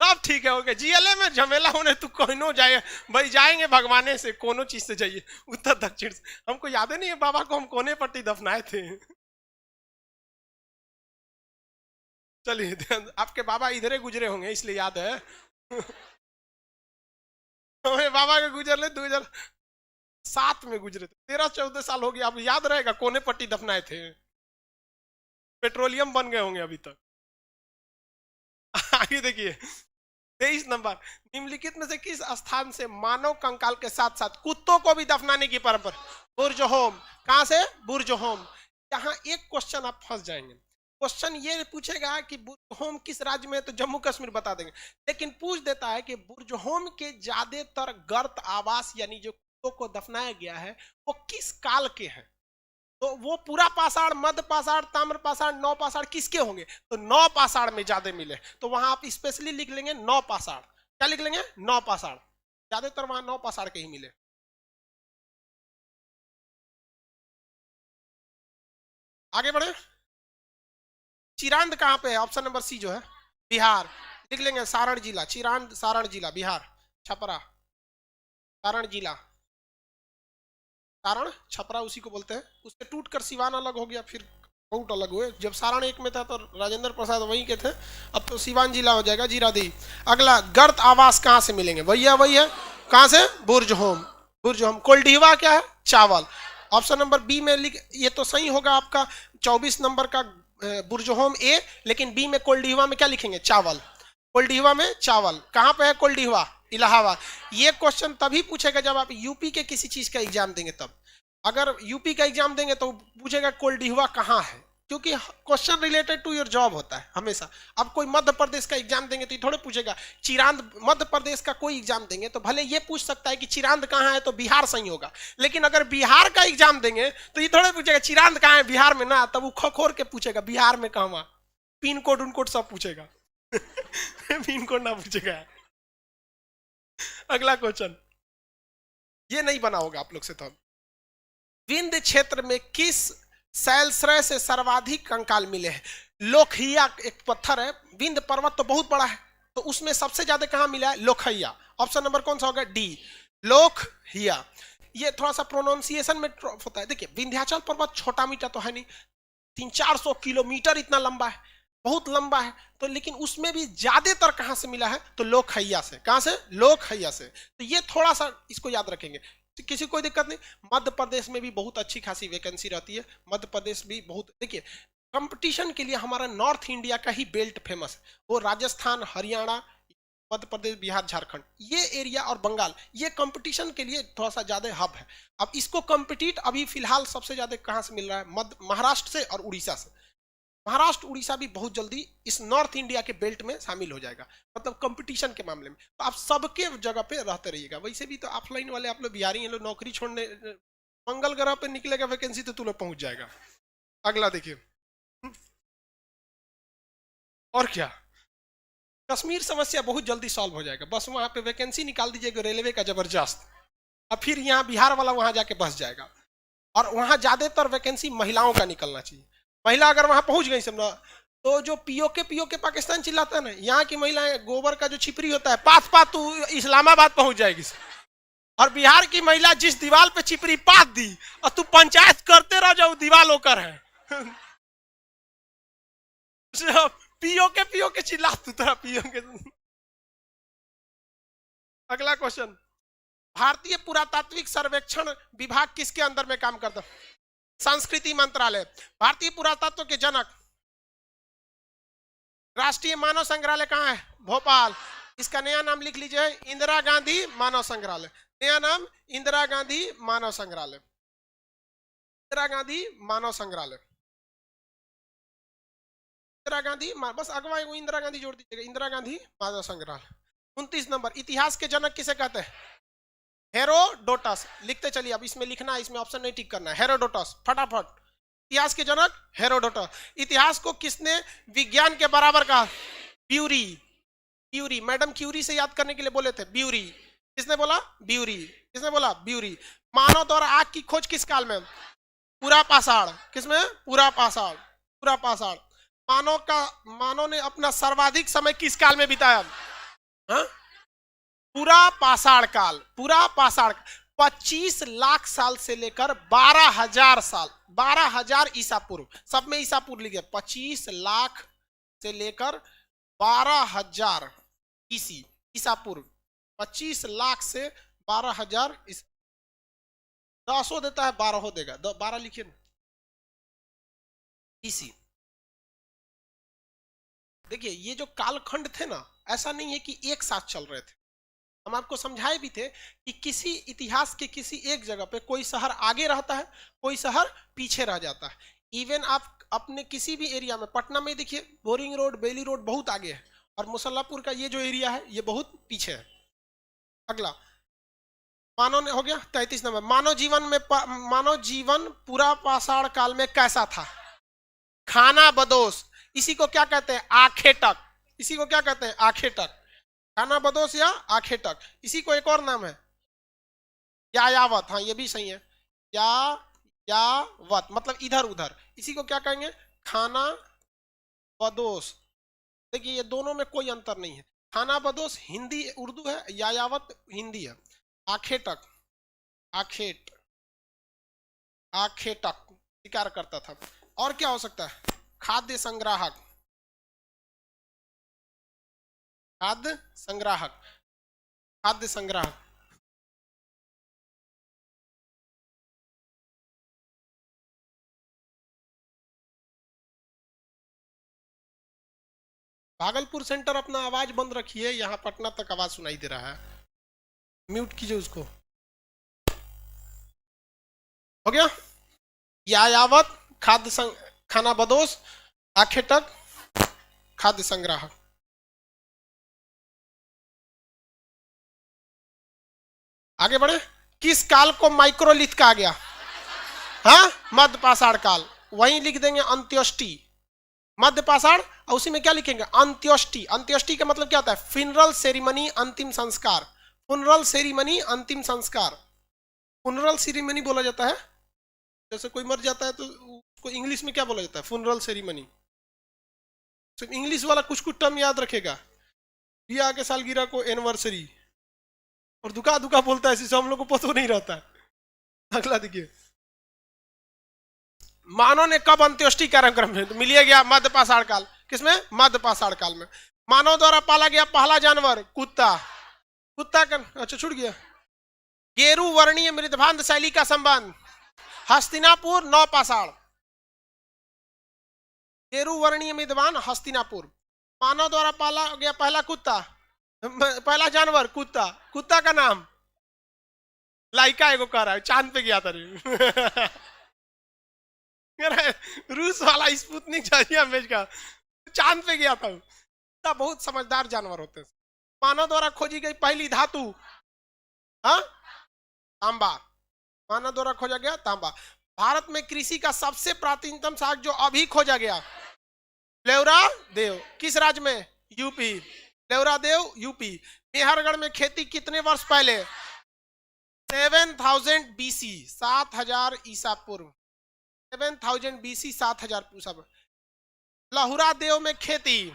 सब ठीक है, ओके। जीएलए में झमेला होने तो कोई जाए भाई, जाएंगे भगवाने से, कोनो चीज से जाइए, उत्तर दक्षिण से। हमको याद ही नहीं है बाबा को हम कोने पट्टी दफनाए थे। चलिए आपके बाबा इधर गुजरे होंगे इसलिए याद है। हमें बाबा के गुजरले 2007 में गुजरे थे, 13-14 साल हो गया। अब याद रहेगा कोने पट्टी दफनाए थे, पेट्रोलियम बन गए होंगे अभी तक। आगे देखिए 23 नंबर, निम्नलिखित में से किस स्थान से मानव कंकाल के साथ साथ कुत्तों को भी दफनाने की परंपरा? बुर्ज होम। कहां से? बुर्ज होम। यहाँ एक क्वेश्चन आप फंस जाएंगे, क्वेश्चन ये पूछेगा कि बुर्ज होम किस राज्य में है, तो जम्मू कश्मीर बता देंगे, लेकिन पूछ देता है कि बुर्ज होम के ज्यादातर गर्त आवास यानी जो कुत्तों को दफनाया गया है वो किस काल के हैं? तो वो पूरा पाषाण, मध्य पाषाण, ताम्र पाषाण, नौ पाषाण किसके होंगे? तो नौ पाषाण में ज्यादा मिले, तो वहां आप स्पेशली लिख लेंगे नौ पाषाण। क्या लिख लेंगे? नौ पाषाण, ज्यादातर वहां नौ पाषाण के ही मिले। आगे बढ़े, चिरांद कहां पे है? ऑप्शन नंबर सी जो है बिहार, लिख लेंगे सारण जिला, चिरांद सारण जिला बिहार, छपरा सारण जिला, सारण छपरा उसी को बोलते हैं। उससे टूटकर सिवान अलग हो गया, फिर बहुत अलग हुए। जब सारण एक में था तो राजेंद्र प्रसाद वहीं के थे, अब तो सिवान जिला हो जाएगा, जीरादेई। अगला, गर्त आवास कहां से मिलेंगे? भैया वही है, कहां से? बुर्ज होम। बुर्ज होम। कोल्डीवा क्या है? चावल। ऑप्शन नंबर बी में लिख, ये तो सही होगा आपका 24 नंबर का बुर्ज होम ए, लेकिन बी में कोल्डीवा में क्या लिखेंगे? चावल। कोल्डिहवा में चावल कहाँ पे है? कोल्डिहवा, इलाहाबाद। ये क्वेश्चन तभी पूछेगा जब आप यूपी के किसी चीज का एग्जाम देंगे तब। अगर यूपी का एग्जाम देंगे तो पूछेगा कोल्डिहवा कहाँ है, क्योंकि question related to your job होता है हमेशा। अब कोई मध्य प्रदेश का एग्जाम देंगे तो ये थोड़े पूछेगा चिरांद, मध्य प्रदेश का कोई एग्जाम देंगे तो भले ये पूछ सकता है कि चिरांद कहाँ है, तो बिहार सही होगा। लेकिन अगर बिहार का एग्जाम देंगे तो ये थोड़े पूछेगा चिरांद कहाँ है बिहार में ना, तब वो खोखोर के पूछेगा बिहार में कहाँ, पिन कोड उन कोड सब पूछेगा। पिन कोड ना पूछेगा। अगला क्वेश्चन, ये नहीं बना होगा आप लोग से। तो विंध्य क्षेत्र में किस शैलश्रय से सर्वाधिक कंकाल मिले हैं? लोकहिया एक पत्थर है, विंध्य पर्वत तो बहुत बड़ा है, तो उसमें सबसे ज्यादा कहां मिला है? लोकहिया। ऑप्शन नंबर कौन सा होगा? डी, लोकहिया। ये थोड़ा सा प्रोनाउंसिएशन में होता है। देखिए विंध्याचल पर्वत छोटा मीटर तो है नहीं, 300-400 किलोमीटर इतना लंबा है, बहुत लंबा है। तो लेकिन उसमें भी ज्यादातर कहां से मिला है? तो लोकहिया से। कहां से? लोकहिया से। तो ये थोड़ा सा इसको याद रखेंगे, तो किसी कोई दिक्कत नहीं। मध्य प्रदेश में भी बहुत अच्छी खासी वैकेंसी रहती है, मध्य प्रदेश भी बहुत। देखिए कंपटीशन के लिए हमारा नॉर्थ इंडिया का ही बेल्ट फेमस है, वो राजस्थान, हरियाणा, मध्य प्रदेश, बिहार, झारखंड, ये एरिया और बंगाल, ये कंपटीशन के लिए थोड़ा सा ज्यादा हब है। अब इसको कंपटीट अभी फिलहाल सबसे ज्यादा कहां से मिल रहा है? महाराष्ट्र से और उड़ीसा से। महाराष्ट्र उड़ीसा भी बहुत जल्दी इस नॉर्थ इंडिया के बेल्ट में शामिल हो जाएगा, मतलब कंपटीशन के मामले में। तो आप सबके जगह पे रहते रहिएगा। वैसे भी तो ऑफलाइन वाले आप लोग बिहारी हैं, लोग नौकरी छोड़ने मंगल ग्रह पे निकलेगा वैकेंसी तो तू लोग पहुंच जाएगा। अगला देखिए, और क्या, कश्मीर समस्या बहुत जल्दी सॉल्व हो जाएगा, बस वहां पे वैकेंसी निकाल दीजिएगा रेलवे का जबरदस्त, और फिर यहाँ बिहार वाला वहां जाके बस जाएगा। और वहां ज्यादातर वैकेंसी महिलाओं का निकलना चाहिए। महिला अगर वहां पहुंच गई समझो, तो जो पीओके पाकिस्तान चिल्लाता है ना, यहाँ की महिलाएं गोबर का जो छिपरी होता है पास पास तू इस्लामाबाद पहुंच जाएगी। और बिहार की महिला जिस दीवार पे छिपरी पास दी और तू पंचायत करते रह जाओ, दीवार होकर है। पीओके चिल्ला तू तरह पीओके। अगला क्वेश्चन, भारतीय पुरातात्विक सर्वेक्षण विभाग किसके अंदर में काम करता है? संस्कृति मंत्रालय। भारतीय पुरातत्व के जनक, राष्ट्रीय मानव संग्रहालय कहाँ है? भोपाल। इसका नया नाम लिख लीजिए, इंदिरा गांधी मानव संग्रहालय। नया नाम इंदिरा गांधी मानव संग्रहालय, इंदिरा गांधी मानव संग्रहालय, इंदिरा गांधी, बस अगवा इंदिरा गांधी जोड़ दीजिएगा, इंदिरा गांधी मानव संग्रहालय। 29 नंबर, इतिहास के जनक किसे कहते हैं? हेरोडोटस। लिखते चलिए, अब इसमें लिखना है, इसमें ऑप्शन नहीं टिक करना है। हेरोडोटस, फटाफट। इतिहास के जनक हेरोडोटस। इतिहास को किसने विज्ञान के बराबर कहा? ब्यूरी। ब्यूरी, मैडम क्यूरी से याद करने के लिए बोले थे, ब्यूरी। किसने बोला? ब्यूरी। किसने बोला? ब्यूरी। मानव द्वारा आग की खोज किस काल में? पूरा पाषाण। किसमें? पूरा पाषाण, पूरा पाषाण। मानव ने अपना सर्वाधिक समय किस काल में बिताया? हाँ? पूरा पाषाण काल, पूरा पाषाण। 25 लाख साल से लेकर 12,000 साल, 12,000 ईसा पूर्व, सब में ईसा पूर्व लिखिए। 25 लाख से लेकर 12,000 ईसा पूर्व, 25 लाख से 12,000। 10 देता है, 12 देगा, 12 लिखिए ना, ईसी। देखिए ये जो कालखंड थे ना, ऐसा नहीं है कि एक साथ चल रहे थे। हम आपको समझाए भी थे कि किसी इतिहास के किसी एक जगह पे कोई शहर आगे रहता है, कोई शहर पीछे रह जाता है। इवन आप अपने किसी भी एरिया में, पटना में देखिए बोरिंग रोड, बेली रोड बहुत आगे है, और मुसल्लापुर का ये जो एरिया है ये बहुत पीछे है। अगला, मानव ने हो गया 33 नंबर। मानव जीवन पूरा पाषाण काल में कैसा था? खाना बदोश। इसी को क्या कहते हैं? आखेटक। इसी को क्या कहते हैं? आखेटक। खाना बदोश या आखेटक। इसी को एक और नाम है यायावत। हाँ ये भी सही है, यायावत मतलब इधर उधर। इसी को क्या कहेंगे? खाना बदोश। देखिए ये दोनों में कोई अंतर नहीं है। खाना बदोश हिंदी उर्दू है, यायावत हिंदी है। आखेटक, आखेट, आखेटक शिकार करता था। और क्या हो सकता है? खाद्य संग्राहक, खाद्य संग्राहक, खाद्य संग्राहक। भागलपुर सेंटर अपना आवाज बंद रखिए, यहाँ पटना तक आवाज सुनाई दे रहा है, म्यूट कीजिए उसको। हो गया। यावत खाना बदोश आखेटक खाद्य संग्रह। आगे बढ़े। किस काल को माइक्रोलिथ कहा गया? हाँ, मध्य पाषाण काल। वहीं लिख देंगे अंत्योष्टि, मध्य पाषाण, और उसी में क्या लिखेंगे? अंत्योष्टि। अंत्योष्टि का मतलब क्या होता है? फ्यूनरल सेरिमनी, अंतिम संस्कार। फ्यूनरल सेरिमनी, अंतिम संस्कार। फ्यूनरल सेरिमनी बोला जाता है, जैसे कोई मर जाता है तो उसको इंग्लिश में क्या बोला जाता है? Funeral ceremony. सिर्फ इंग्लिश वाला कुछ कुछ टर्म याद रखेगा। ब्याह के सालगिरह को एनिवर्सरी, और दुका दुका बोलता है, इसी हम लोग को पता नहीं रहता है। अगला देखिए, मानव ने कब अंत्योष्टि कार्यक्रम में? तो मिलिए गया मध्य पाषाण काल। किसमें? मध्य पाषाण काल में। मानव द्वारा पाला गया पहला जानवर कुत्ता। कुत्ता का अच्छा छूट गया। गेरू वर्णीय मृदभांत शैली का संबंध हस्तिनापुर नवपाषाण। गेरू वर्णीय मृदभान हस्तिनापुर। मानव द्वारा पाला गया पहला कुत्ता, पहला जानवर कुत्ता। कुत्ता का नाम लाइका एगो कह रहा है, चांद पे गया था रे। रूस वाला स्पुतनिक भेज का चांद पे गया था। बहुत समझदार जानवर होते हैं। मानव द्वारा खोजी गई पहली धातु, हाँ, तांबा। मानव द्वारा खोजा गया तांबा। भारत में कृषि का सबसे प्राचीनतम साग जो अभी खोजा गया, लेवरा देव। किस राज्य में? यूपी। लेवरा देव यूपी। मेहरगढ़ में खेती कितने वर्ष पहले? 7000 BC, 7000 ईसा पूर्व। 7000 BC, 7000 ईसा पूर्व। लहुरा देव में खेती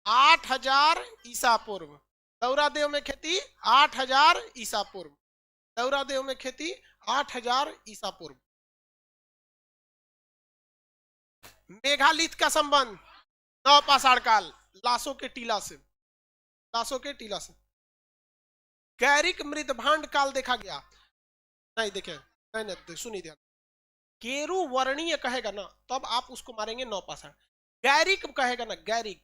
8000 ईसा पूर्व। लहुरा देव में खेती 8000 ईसा पूर्व। लहुरा देव में खेती 8000 ईसा पूर्व। मेघालिथ का संबंध नवपाषाण काल, लाशों के टीला से। लाशों के टीला से। गैरिक मृदभांड काल देखा गया नहीं? देखे नहीं, सुनी ध्यान। गेरू वर्णीय कहेगा ना तब आप उसको मारेंगे नवपाषाण। गैरिक कहेगा ना, गैरिक,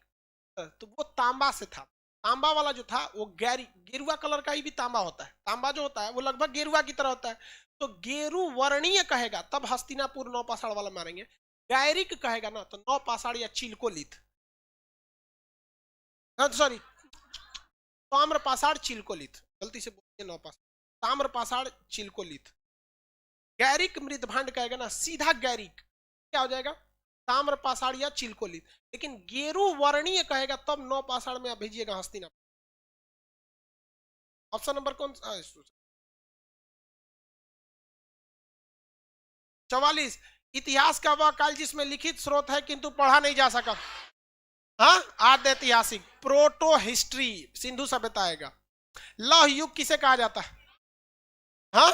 तो वो तांबा से था। तांबा वाला जो था वो गेरुआ कलर का ही भी तांबा होता है। तांबा जो होता है वो लगभग गेरुआ की तरह होता है। तो गेरू वर्णीय कहेगा तब हस्तिनापुर नवपाषाण वाला मारेंगे। गैरिक कहेगा ना तो नवपाषाण या चिलकोलिथ, सॉरी ताम्रपाषाण चिलकोलिथ, गलती से बोलिए नवपाषाण, ताम्रपाषाण चिलकोलिथ। गैरिक मृदभांड कहेगा ना सीधा गैरिक क्या हो जाएगा? ताम्रपाषाण या चिलकोलिथ। लेकिन गेरू वर्णीय कहेगा तब नवपाषाण में आप भेजिएगा हस्तिनापुर। ऑप्शन नंबर कौन सा? 44। इतिहास का वह काल जिसमें लिखित स्रोत है किंतु पढ़ा नहीं जा सका। हाँ, आद्य ऐतिहासिक, प्रोटो हिस्ट्री, सिंधु सभ्यता आएगा। लौह युग किसे कहा जाता है? हाँ,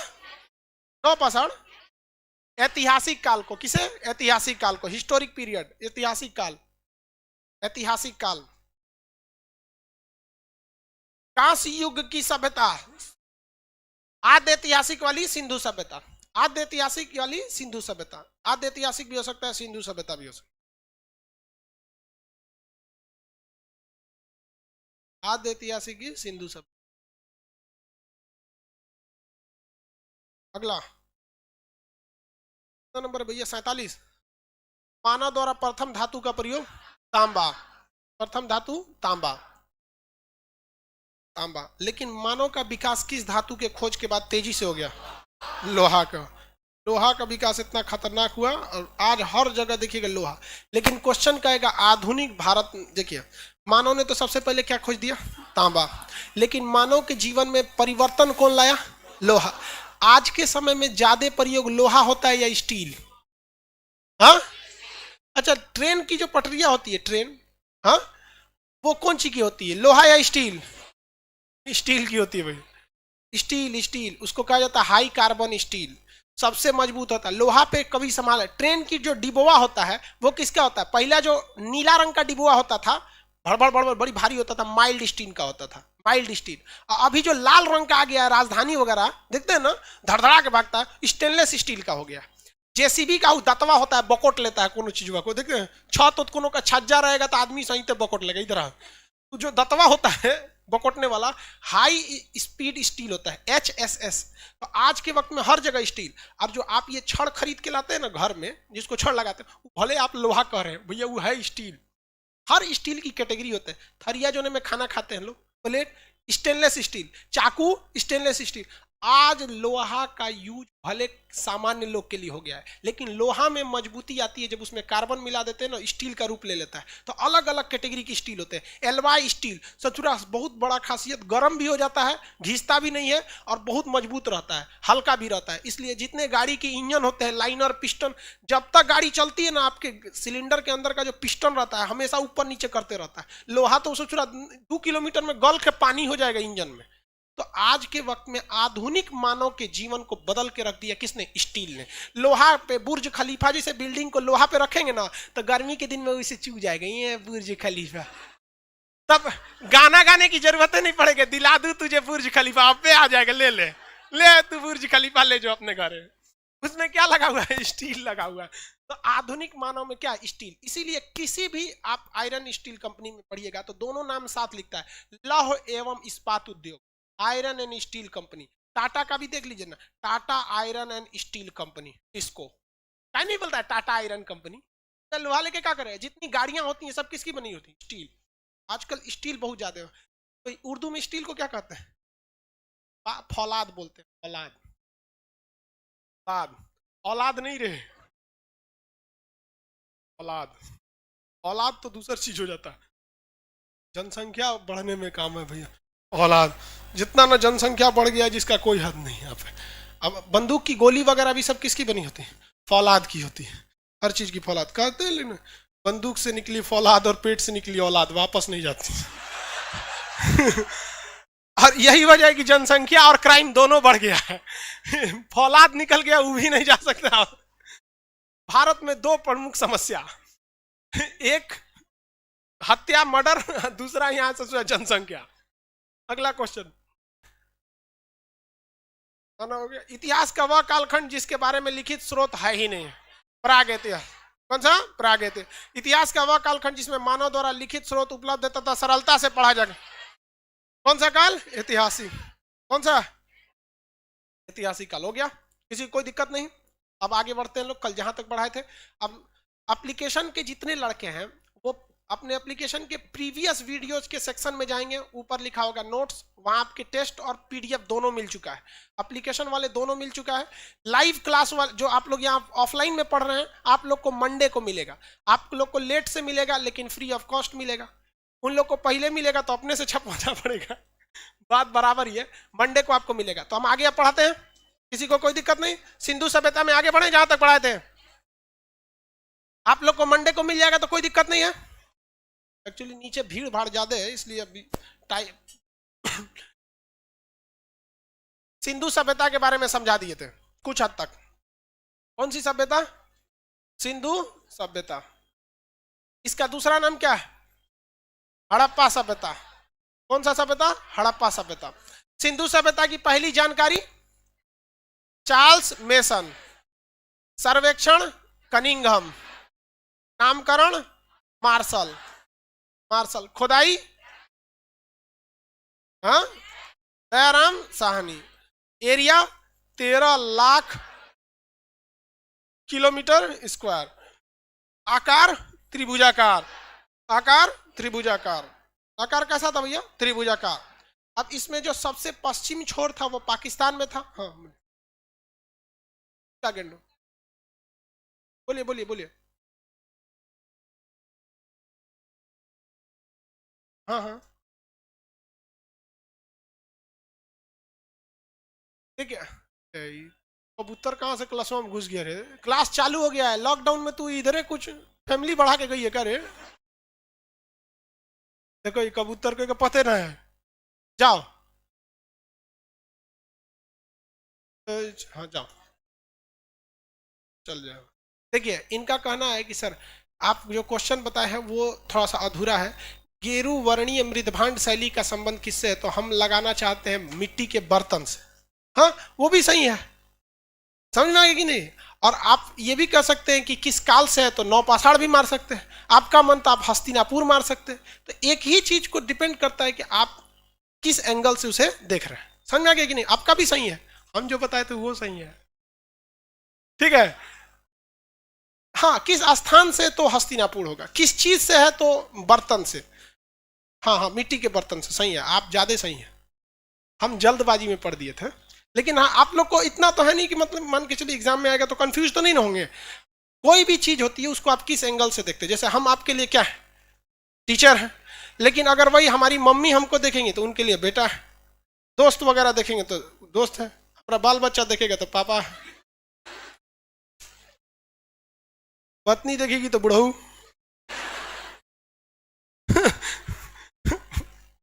नवपाषाण। ऐतिहासिक काल को किसे? ऐतिहासिक काल को, हिस्टोरिक पीरियड, ऐतिहासिक काल। ऐतिहासिक काल। कांस्य युग की सभ्यता आद्य ऐतिहासिक वाली सिंधु सभ्यता। आद्य ऐतिहासिक वाली सिंधु सभ्यता। आद्य ऐतिहासिक भी हो सकता है, सिंधु सभ्यता भी हो सकता है। आद्य ऐतिहासिक की सिंधु सभ्यता। अगला नंबर भैया 47। मानव द्वारा प्रथम धातु का प्रयोग तांबा। प्रथम धातु तांबा। तांबा। लेकिन मानव का विकास किस धातु के खोज के बाद तेजी से हो गया? लोहा का। लोहा का विकास इतना खतरनाक हुआ और आज हर जगह देखिएगा लोहा। लेकिन क्वेश्चन कहेगा आधुनिक भारत, देखिए मानव ने तो सबसे पहले क्या खोज दिया? तांबा। लेकिन मानव के जीवन में परिवर्तन कौन लाया? लोहा। आज के समय में ज्यादा प्रयोग लोहा होता है या स्टील? हाँ, अच्छा, ट्रेन की जो पटरियां होती है, ट्रेन, हाँ, वो कौन सी की होती है? लोहा या स्टील? स्टील की होती है भाई। स्टील। स्टील उसको कहा जाता है हाई कार्बन स्टील, सबसे मजबूत होता है। लोहा पे कभी संभाल। ट्रेन की जो डिब्बा होता है वो किसका होता है? पहला जो नीला रंग का डिब्बा होता था, भड़बड़ भड़बड़ बड़ी भारी होता था, माइल्ड स्टील का होता था, माइल्ड स्टील। अभी जो लाल रंग का आ गया राजधानी वगैरह देखते हैं ना, धड़धड़ा के भागता है, स्टेनलेस स्टील का हो गया। जेसीबी का दतवा होता है, बकोट लेता है कोनो चीज को, देखते हैं छत तो कोनो का छज्जा रहेगा तो आदमी सही तो बकोट लेगा इधर। तो जो दतवा होता है बकोटने वाला, हाई स्पीड स्टील होता है, HSS। तो आज के वक्त में हर जगह स्टील। और जो आप ये छड़ खरीद के लाते हैं ना घर में, जिसको छड़ लगाते हैं, भले आप लोहा कह रहे हैं भैया, वो है स्टील। हर स्टील की कैटेगरी होता है। थरिया जोने में खाना खाते हैं लोग, प्लेट स्टेनलेस स्टील, चाकू स्टेनलेस स्टील। आज लोहा का यूज भले सामान्य लोग के लिए हो गया है, लेकिन लोहा में मजबूती आती है जब उसमें कार्बन मिला देते हैं ना, स्टील का रूप ले लेता है। तो अलग अलग कैटेगरी की स्टील होते हैं। एलवाई स्टील सचुरा बहुत बड़ा खासियत, गर्म भी हो जाता है, घिसता भी नहीं है, और बहुत मजबूत रहता है, हल्का भी रहता है। इसलिए जितने गाड़ी के इंजन होते हैं, लाइनर, पिस्टन, जब तक गाड़ी चलती है ना, आपके सिलेंडर के अंदर का जो पिस्टन रहता है हमेशा ऊपर नीचे करते रहता है। लोहा तो सोचुरा 2 किलोमीटर में गल के पानी हो जाएगा इंजन में। तो आज के वक्त में आधुनिक मानव के जीवन को बदल के रख दिया किसने? स्टील ने। लोहा पे, बुर्ज खलीफा जैसे बिल्डिंग को लोहा पे रखेंगे ना, तो गर्मी के दिन में उसे चू जाएगा, ये बुर्ज खलीफा। तब गाना गाने की जरूरत नहीं पड़ेगी, दिला दूं तुझे बुर्ज खलीफा, अब पे आ जाएगा, ले ले ले तू बुर्ज खलीफा ले जाओ अपने घर। उसमें क्या लगा हुआ है? स्टील लगा हुआ है। तो आधुनिक मानव में क्या? स्टील। इसीलिए किसी भी आप आयरन स्टील कंपनी में पढ़िएगा तो दोनों नाम साथ लिखता है, लौह एवं इस्पात उद्योग, iron and steel company. Tata का भी देख लीजिए ना, Tata iron and steel company. इसको क्या नहीं बोलता है टाटा आयरन कंपनी? लोहा लेके क्या करे? जितनी गाड़ियां होती हैं सब किसकी बनी होती? स्टील। आजकल स्टील बहुत ज्यादा है। तो उर्दू में स्टील को क्या कहते हैं? फौलाद बोलते हैं, फौलाद। औलाद, औलाद नहीं रहे, औलाद। औलाद तो दूसरा चीज हो जाता है। जनसंख्या बढ़ने में काम है भैया, औलाद। जितना ना जनसंख्या बढ़ गया जिसका कोई हद नहीं यहाँ पे। अब बंदूक की गोली वगैरह भी सब किसकी बनी होती है? फौलाद की होती है। हर चीज की फौलाद कहते हैं, लेकिन बंदूक से निकली फौलाद और पेट से निकली औलाद वापस नहीं जाती। और यही वजह है कि जनसंख्या और क्राइम दोनों बढ़ गया है। फौलाद निकल गया, वो भी नहीं जा सकता। भारत में 2 प्रमुख समस्या, एक हत्या, मर्डर, दूसरा यहाँ से जनसंख्या। अगला क्वेश्चन हो गया, इतिहास का वह कालखंड जिसके बारे में लिखित स्रोत है ही नहीं। प्रागैतिहासिक। कौन सा? प्रागैतिहासिक। इतिहास का वह कालखंड जिसमें मानव द्वारा लिखित स्रोत उपलब्ध है तथा सरलता से पढ़ा जाए। कौन सा काल? ऐतिहासिक। कौन सा? ऐतिहासिक काल हो गया, किसी कोई दिक्कत नहीं। अब आगे बढ़ते हैं लोग, कल जहां तक पढ़ाए थे। अब एप्लीकेशन के जितने लड़के हैं वो अपने एप्लीकेशन के प्रीवियस वीडियोज के सेक्शन में जाएंगे, ऊपर लिखा होगा नोट्स, वहां आपके टेस्ट और पीडीएफ दोनों मिल चुका है। एप्लीकेशन वाले दोनों मिल चुका है। लाइव क्लास वाले जो आप लोग यहाँ ऑफलाइन में पढ़ रहे हैं, आप लोग को मंडे को मिलेगा। आप लोग को लेट से मिलेगा लेकिन फ्री ऑफ कॉस्ट मिलेगा। उन लोग को पहले मिलेगा तो अपने से छपवाना पड़ेगा, बात बराबर ही है। मंडे को आपको मिलेगा। तो हम आगे अब पढ़ाते हैं, किसी को कोई दिक्कत नहीं। सिंधु सभ्यता में आगे बढ़े जहां तक पढ़ाए थे। आप लोग को मंडे को मिल जाएगा तो कोई दिक्कत नहीं है। एक्चुअली नीचे भीड़ भाड़ ज्यादा है इसलिए अभी टाइम। सिंधु सभ्यता के बारे में समझा दिए थे कुछ हद तक। कौन सी सभ्यता? सिंधु सभ्यता। इसका दूसरा नाम क्या है? हड़प्पा सभ्यता। कौन सा सभ्यता? हड़प्पा सभ्यता। सिंधु सभ्यता की पहली जानकारी चार्ल्स मेसन, सर्वेक्षण कनिंघम, नामकरण मार्शल, खुदाई हाँ Dayaram Sahni, area 13 lakh kilometre square, आकार त्रिभुजाकार, आकार त्रिभुजाकार। आकार कैसा था भैया? त्रिभुजाकार। अब इसमें जो सबसे पश्चिमी छोर था वो पाकिस्तान में था। हाँ बोलिए बोलिए बोलिए। हाँ हाँ ठीक है। कबूतर कहाँ से क्लासों में घुस गया रे? क्लास चालू हो गया है, लॉकडाउन में तू इधर है, कुछ फैमिली बढ़ा के गई है क्या रे? देखो ये कबूतर को पते ना है, जाओ। हाँ जाओ, चल जाओ। देखिए इनका कहना है कि सर आप जो क्वेश्चन बताए हैं वो थोड़ा सा अधूरा है। गेरू वर्णीय मृदभांड शैली का संबंध किससे है? तो हम लगाना चाहते हैं मिट्टी के बर्तन से। हाँ वो भी सही है, समझ में आएगी कि नहीं? और आप ये भी कह सकते हैं कि किस काल से है, तो नौपाषाण भी मार सकते हैं। आपका मन तो आप हस्तिनापुर मार सकते हैं। तो एक ही चीज को डिपेंड करता है कि आप किस एंगल से उसे देख रहे हैं। समझ में आ गया कि नहीं? आपका भी सही है, हम जो बताए थे वो सही है, ठीक है। हाँ, किस स्थान से तो हस्तिनापुर होगा, किस चीज से है तो बर्तन से। हाँ हाँ, मिट्टी के बर्तन से, सही है, आप ज्यादा सही हैं। हम जल्दबाजी में पढ़ दिए थे, लेकिन हाँ आप लोग को इतना तो है नहीं कि मतलब मान के चलिए एग्जाम में आएगा तो कंफ्यूज तो नहीं ना होंगे। कोई भी चीज होती है उसको आप किस एंगल से देखते हैं। जैसे हम आपके लिए क्या है, टीचर है, लेकिन अगर वही हमारी मम्मी हमको देखेंगे तो उनके लिए बेटा है, दोस्त वगैरह देखेंगे तो दोस्त है, हमारा बाल बच्चा देखेगा तो पापा है, पत्नी देखेगी तो बुढ़ऊ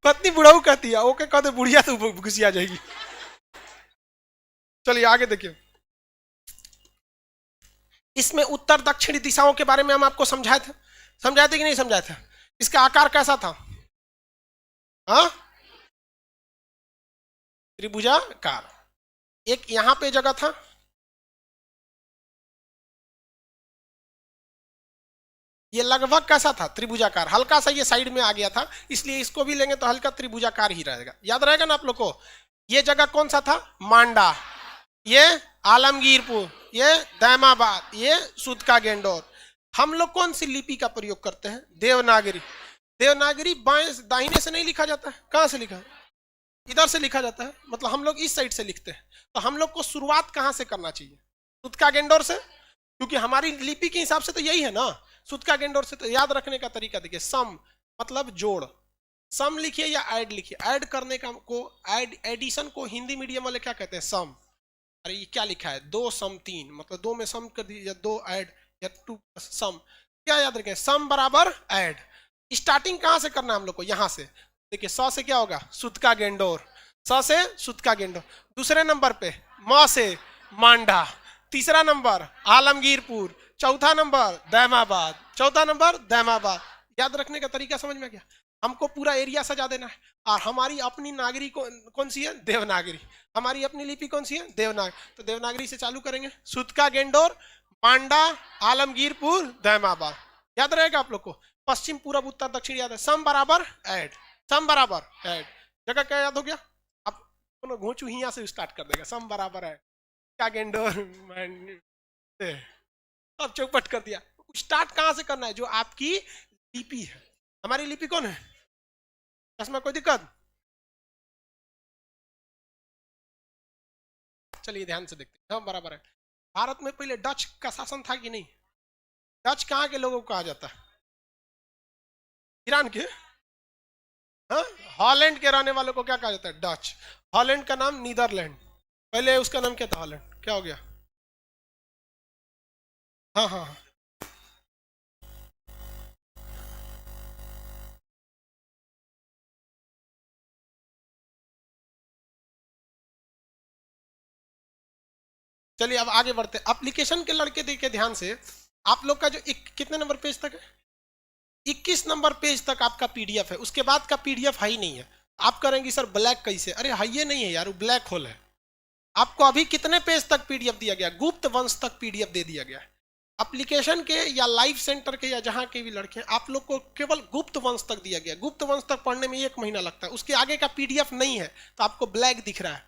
पत्नी बुढ़ऊ कहती है, ओके कहते बुढ़िया तो घुसिया जाएगी। चलिए आगे देखिए, इसमें उत्तर दक्षिणी दिशाओं के बारे में हम आपको समझाए थे कि नहीं समझाए थे? इसका आकार कैसा था? हाँ, त्रिभुजाकार। एक यहां पे जगह था, ये लगभग कैसा था? त्रिभुजाकार। हल्का सा ये साइड में आ गया था, इसलिए इसको भी लेंगे तो हल्का त्रिभुजाकार ही रहेगा। याद रहेगा ना आप लोग को? ये जगह कौन सा था? मांडा, ये आलमगीरपुर, ये दैमाबाद, ये सुदका गेंडोर। हम लोग कौन सी लिपि का प्रयोग करते हैं? देवनागरी। देवनागरी बाएं दाहिने से नहीं लिखा जाता है, कहां से लिखा है? इधर से लिखा जाता है, मतलब हम लोग इस साइड से लिखते हैं। तो हम लोग को शुरुआत कहां से करना चाहिए? सुदका गेंडोर से, क्योंकि हमारी लिपि के हिसाब से तो यही है ना, सुदका गेंडोर से। तो याद रखने का तरीका देखिए, सम मतलब जोड़, सम लिखिए या ऐड लिखिए। ऐड करने का को एडिशन को हिंदी मीडियम वाले क्या कहते हैं? सम। अरे ये क्या लिखा है? 2 सम 3, मतलब 2 में सम कर दीजिए, 2 ऐड या 2 सम। क्या याद रखें? सम बराबर ऐड। स्टार्टिंग कहां से करना है हम लोग को? यहां से। देखिए स से क्या होगा? सुदका गेंडोर, स से सुदका गेंडोर। दूसरे नंबर पे म से मांडा, तीसरा नंबर आलमगीरपुर, चौथा नंबर दैमाबाद, चौथा नंबर दैमाबाद। याद रखने का तरीका समझ में गया? हमको पूरा एरिया सजा देना है। और हमारी अपनी नागरी कौन सी है? देवनागरी। हमारी अपनी लिपि कौन सी है? देवनागरी। तो देवनागरी से चालू करेंगे, सुदका गेंडोर, मांडा, आलमगीरपुर, दैमाबाद। याद रहेगा आप लोग को? पश्चिम, पूरब, उत्तर, दक्षिण याद है। सम बराबर ऐड, सम बराबर ऐड। जगह क्या याद हो गया? अब घोचू ही से स्टार्ट कर देगा, सम बराबर है का गेंडोर, अब चौपट कर दिया। स्टार्ट कहां से करना है? जो आपकी लिपि है। हमारी लिपि कौन है? इसमें कोई दिक्कत? चलिए ध्यान से देखते हैं। हाँ बराबर है। भारत में पहले डच का शासन था कि नहीं? डच कहाँ के लोगों को कहा जाता है? ईरान के, हाँ, हॉलैंड के रहने वालों को क्या कहा जाता है? डच। हॉलैंड का नाम नीदरलैंड, पहले उसका नाम क्या था? हॉलैंड। क्या हो गया? हाँ हाँ हाँ। चलिए अब आगे बढ़ते। एप्लीकेशन के लड़के देखिए ध्यान से, आप लोग का जो कितने नंबर पेज तक है? 21 नंबर पेज तक आपका पीडीएफ है, उसके बाद का पीडीएफ है ही नहीं है। आप करेंगे सर ब्लैक कैसे? अरे है ये नहीं है यार, वो ब्लैक होल है। आपको अभी कितने पेज तक पीडीएफ दिया गया? गुप्त वंश तक पीडीएफ दे दिया गया है। एप्लीकेशन के या लाइव सेंटर के या जहां के भी लड़के, आप लोग को केवल गुप्त वंश तक दिया गया। गुप्त वंश तक पढ़ने में 1 महीना लगता है, उसके आगे का पीडीएफ नहीं है, तो आपको ब्लैक दिख रहा है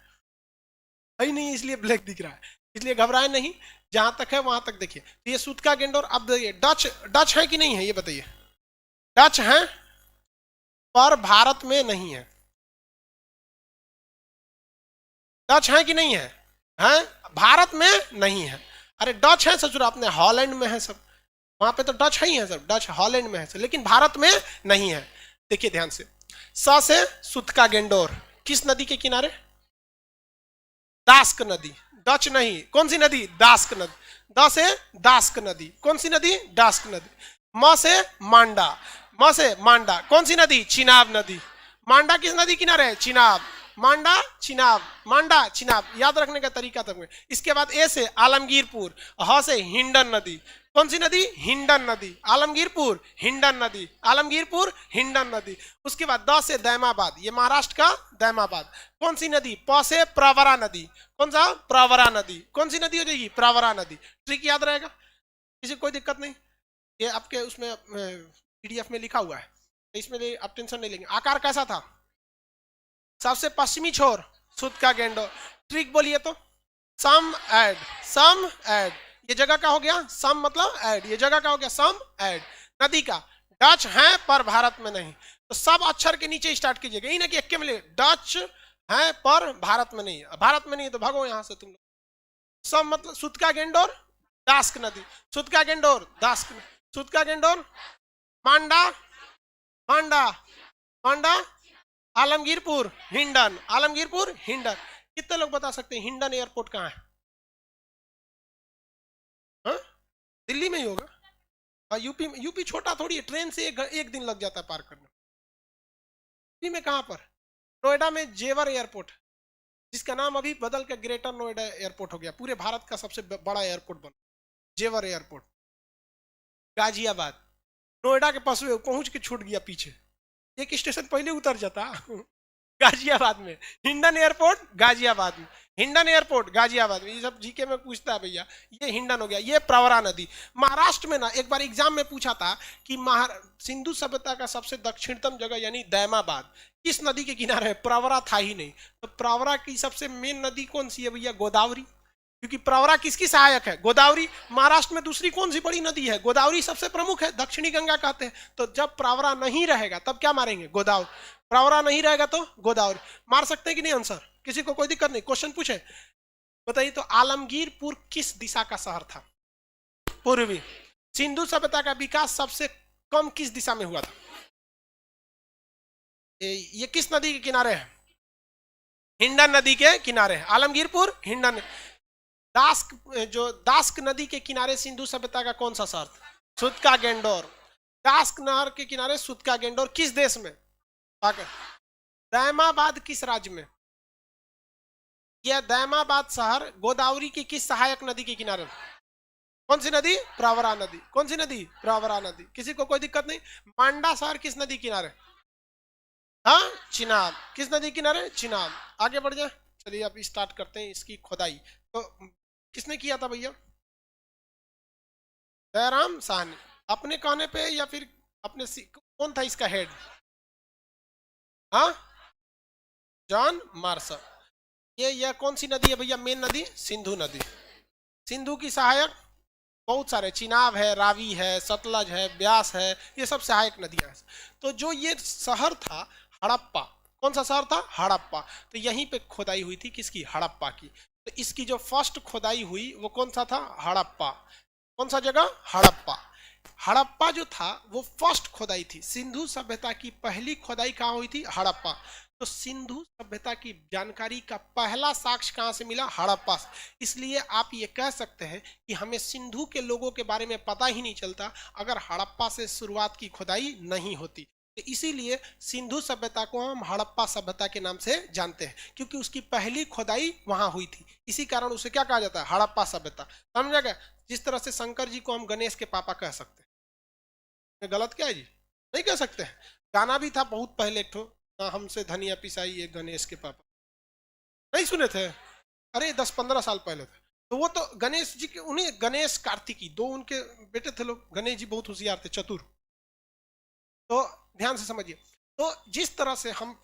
ही नहीं, इसलिए ब्लैक दिख रहा है। इसलिए घबराए नहीं, जहां तक है वहां तक देखिए। तो ये सुदका गेंडोर। अब देखिए डच, डच है कि नहीं है ये बताइए? डच है पर भारत में नहीं है। डच है कि नहीं है? हैं? भारत में नहीं है। अरे डच है ससुर, अपने हॉलैंड में है सब, वहां पे तो डच है ही है सब, डच हॉलैंड में है सब, लेकिन भारत में नहीं है। देखिए ध्यान से, स से सुदका गेंडोर किस नदी के किनारे? दास्क नदी। डच नहीं, कौन सी नदी? दास्क नदी। द से दास्क नदी, कौन सी नदी? दास्क नदी। म से मांडा, म से मांडा, कौन सी नदी? चिनाब नदी। मांडा किस नदी किनारे है? चिनाब। मांडा चिनाब, मांडा चिनाब। याद रखने का तरीका तक में। इसके बाद ए से आलमगीरपुर, ह से हिंडन नदी, कौन सी नदी? हिंडन नदी। आलमगीरपुर हिंडन नदी, आलमगीरपुर हिंडन नदी। उसके बाद द से दैमाबाद, ये महाराष्ट्र का दैमाबाद। कौन सी नदी? प से प्रवरा नदी। कौन सा? प्रवरा नदी। कौन सी नदी हो जाएगी? प्रवरा नदी। ट्रिक याद रहेगा, किसी कोई दिक्कत नहीं। ये आपके उसमें पीडीएफ में लिखा हुआ है, इसमें आप टेंशन नहीं लेंगे। आकार कैसा था? सबसे पश्चिमी छोर सुद का गेंडो। ट्रिक बोलिए तो। सम एड, सम एड। ये जगह का हो गया सम मतलब ऐड, ये जगह का हो गया सम ऐड। नदी का डच है पर भारत में नहीं, तो सब अक्षर के नीचे स्टार्ट कीजिएगा, यही ना कि एक मिले डच है पर भारत में नहीं। भारत में नहीं तो भागो यहां से तुम लोग। सब मतलब सुतका गेंडोर दास्क नदी, सुतका गेंडोर दास्क, सुतका गेंडोर मांडा, मांडा, मांडा, आलमगीरपुर हिंडन, आलमगीरपुर हिंडन। कितने लोग बता सकते हैं हिंडन एयरपोर्ट कहाँ है? हा? दिल्ली में ही होगा। हाँ, यूपी, यूपी छोटा थोड़ी है, ट्रेन से एक दिन लग जाता है पार करने। यूपी में कहाँ पर? नोएडा में जेवर एयरपोर्ट, जिसका नाम अभी बदल के ग्रेटर नोएडा एयरपोर्ट हो गया, पूरे भारत का सबसे बड़ा एयरपोर्ट बना जेवर एयरपोर्ट। गाजियाबाद नोएडा के पास पहुंच के छूट गया पीछे, एक स्टेशन पहले उतर जाता। गाजियाबाद में हिंडन एयरपोर्ट, गाजियाबाद में हिंडन एयरपोर्ट, गाजियाबाद में। ये सब जीके में पूछता है भैया, ये हिंडन हो गया। ये प्रवरा नदी महाराष्ट्र में ना, एक बार एग्जाम में पूछा था कि सिंधु सभ्यता का सबसे दक्षिणतम जगह यानी दैमाबाद किस नदी के किनारे है? प्रवरा था ही नहीं। तो प्रवरा की सबसे मेन नदी कौन सी है भैया? गोदावरी, क्योंकि प्रवरा किसकी सहायक है? गोदावरी। महाराष्ट्र में दूसरी कौन सी बड़ी नदी है? गोदावरी सबसे प्रमुख है, दक्षिणी गंगा कहते हैं। तो जब प्रवरा नहीं रहेगा तब क्या मारेंगे? गोदावरी। प्रवरा नहीं रहेगा तो गोदावरी। मार सकते हैं कि नहीं आंसर? किसी को कोई दिक्कत नहीं? क्वेश्चन पूछे बताइए तो। आलमगीरपुर किस दिशा का शहर था? पूर्वी। सिंधु सभ्यता का विकास सबसे कम किस दिशा में हुआ था? ये किस नदी के किनारे है? हिंडन नदी के किनारे है। आलमगीरपुर हिंडन। दास्क, जो दास्क नदी के किनारे सिंधु सभ्यता का कौन सा शहर था? सुतका गेंडोर। दास्क नहर के किनारे सुतका गेंडोर किस देश में? दैमाबाद किस राज्य में? यह दैमाबाद शहर गोदावरी की किस सहायक नदी के किनारे? कौन सी नदी? प्रवरा नदी। कौन सी नदी? प्रवरा नदी। किसी को कोई दिक्कत नहीं? मांडा शहर किस नदी किनारे? हाँ, चिनाब। किस नदी किनारे? चिनाब। आगे बढ़ जाए, चलिए अब स्टार्ट करते हैं इसकी खुदाई। तो किसने किया था भैया? दयाराम साहनी। अपने कहने पे या फिर अपने कौन था इसका हेड? हाँ, जॉन मार्शल। ये कौन सी नदी है भैया? मेन नदी सिंधु नदी। सिंधु की सहायक बहुत सारे, चिनाब है, रावी है, सतलज है, ब्यास है, ये सब सहायक नदियां हैं। तो जो ये शहर था हड़प्पा, कौन सा शहर था? हड़प्पा। तो यहीं पे खोदाई हुई थी, किसकी? हड़प्पा की। तो इसकी जो फर्स्ट खोदाई हुई वो कौन सा था? हड़प्पा। कौन सा जगह? हड़प्पा। हड़प्पा जो था वो फर्स्ट खोदाई थी। सिंधु सभ्यता की पहली खोदाई कहाँ हुई थी? हड़प्पा। तो सिंधु सभ्यता की जानकारी का पहला साक्ष्य कहाँ से मिला? हड़प्पा से। इसलिए आप ये कह सकते हैं कि हमें सिंधु के लोगों के बारे में पता ही नहीं चलता अगर हड़प्पा से शुरुआत की खुदाई नहीं होती। तो इसीलिए सिंधु सभ्यता को हम हड़प्पा सभ्यता के नाम से जानते हैं, क्योंकि उसकी पहली खुदाई वहां हुई थी। इसी कारण उसे क्या कहा जाता है? हड़प्पा सभ्यता। समझा गया? जिस तरह से शंकर जी को हम गणेश के पापा कह सकते हैं, गलत क्या है जी? नहीं कह सकते हैं। गाना भी था बहुत पहले एक ठो, हमसे धनिया पिसाई ये गणेश के पापा, नहीं सुने थे? अरे 10-15 साल पहले थे। तो वो तो गणेश जी के, उन्हें गणेश कार्तिकी दो उनके बेटे थे लोग। गणेश जी बहुत होशियार थे, चतुर। तो ध्यान से समझिए। तो जिस तरह से हम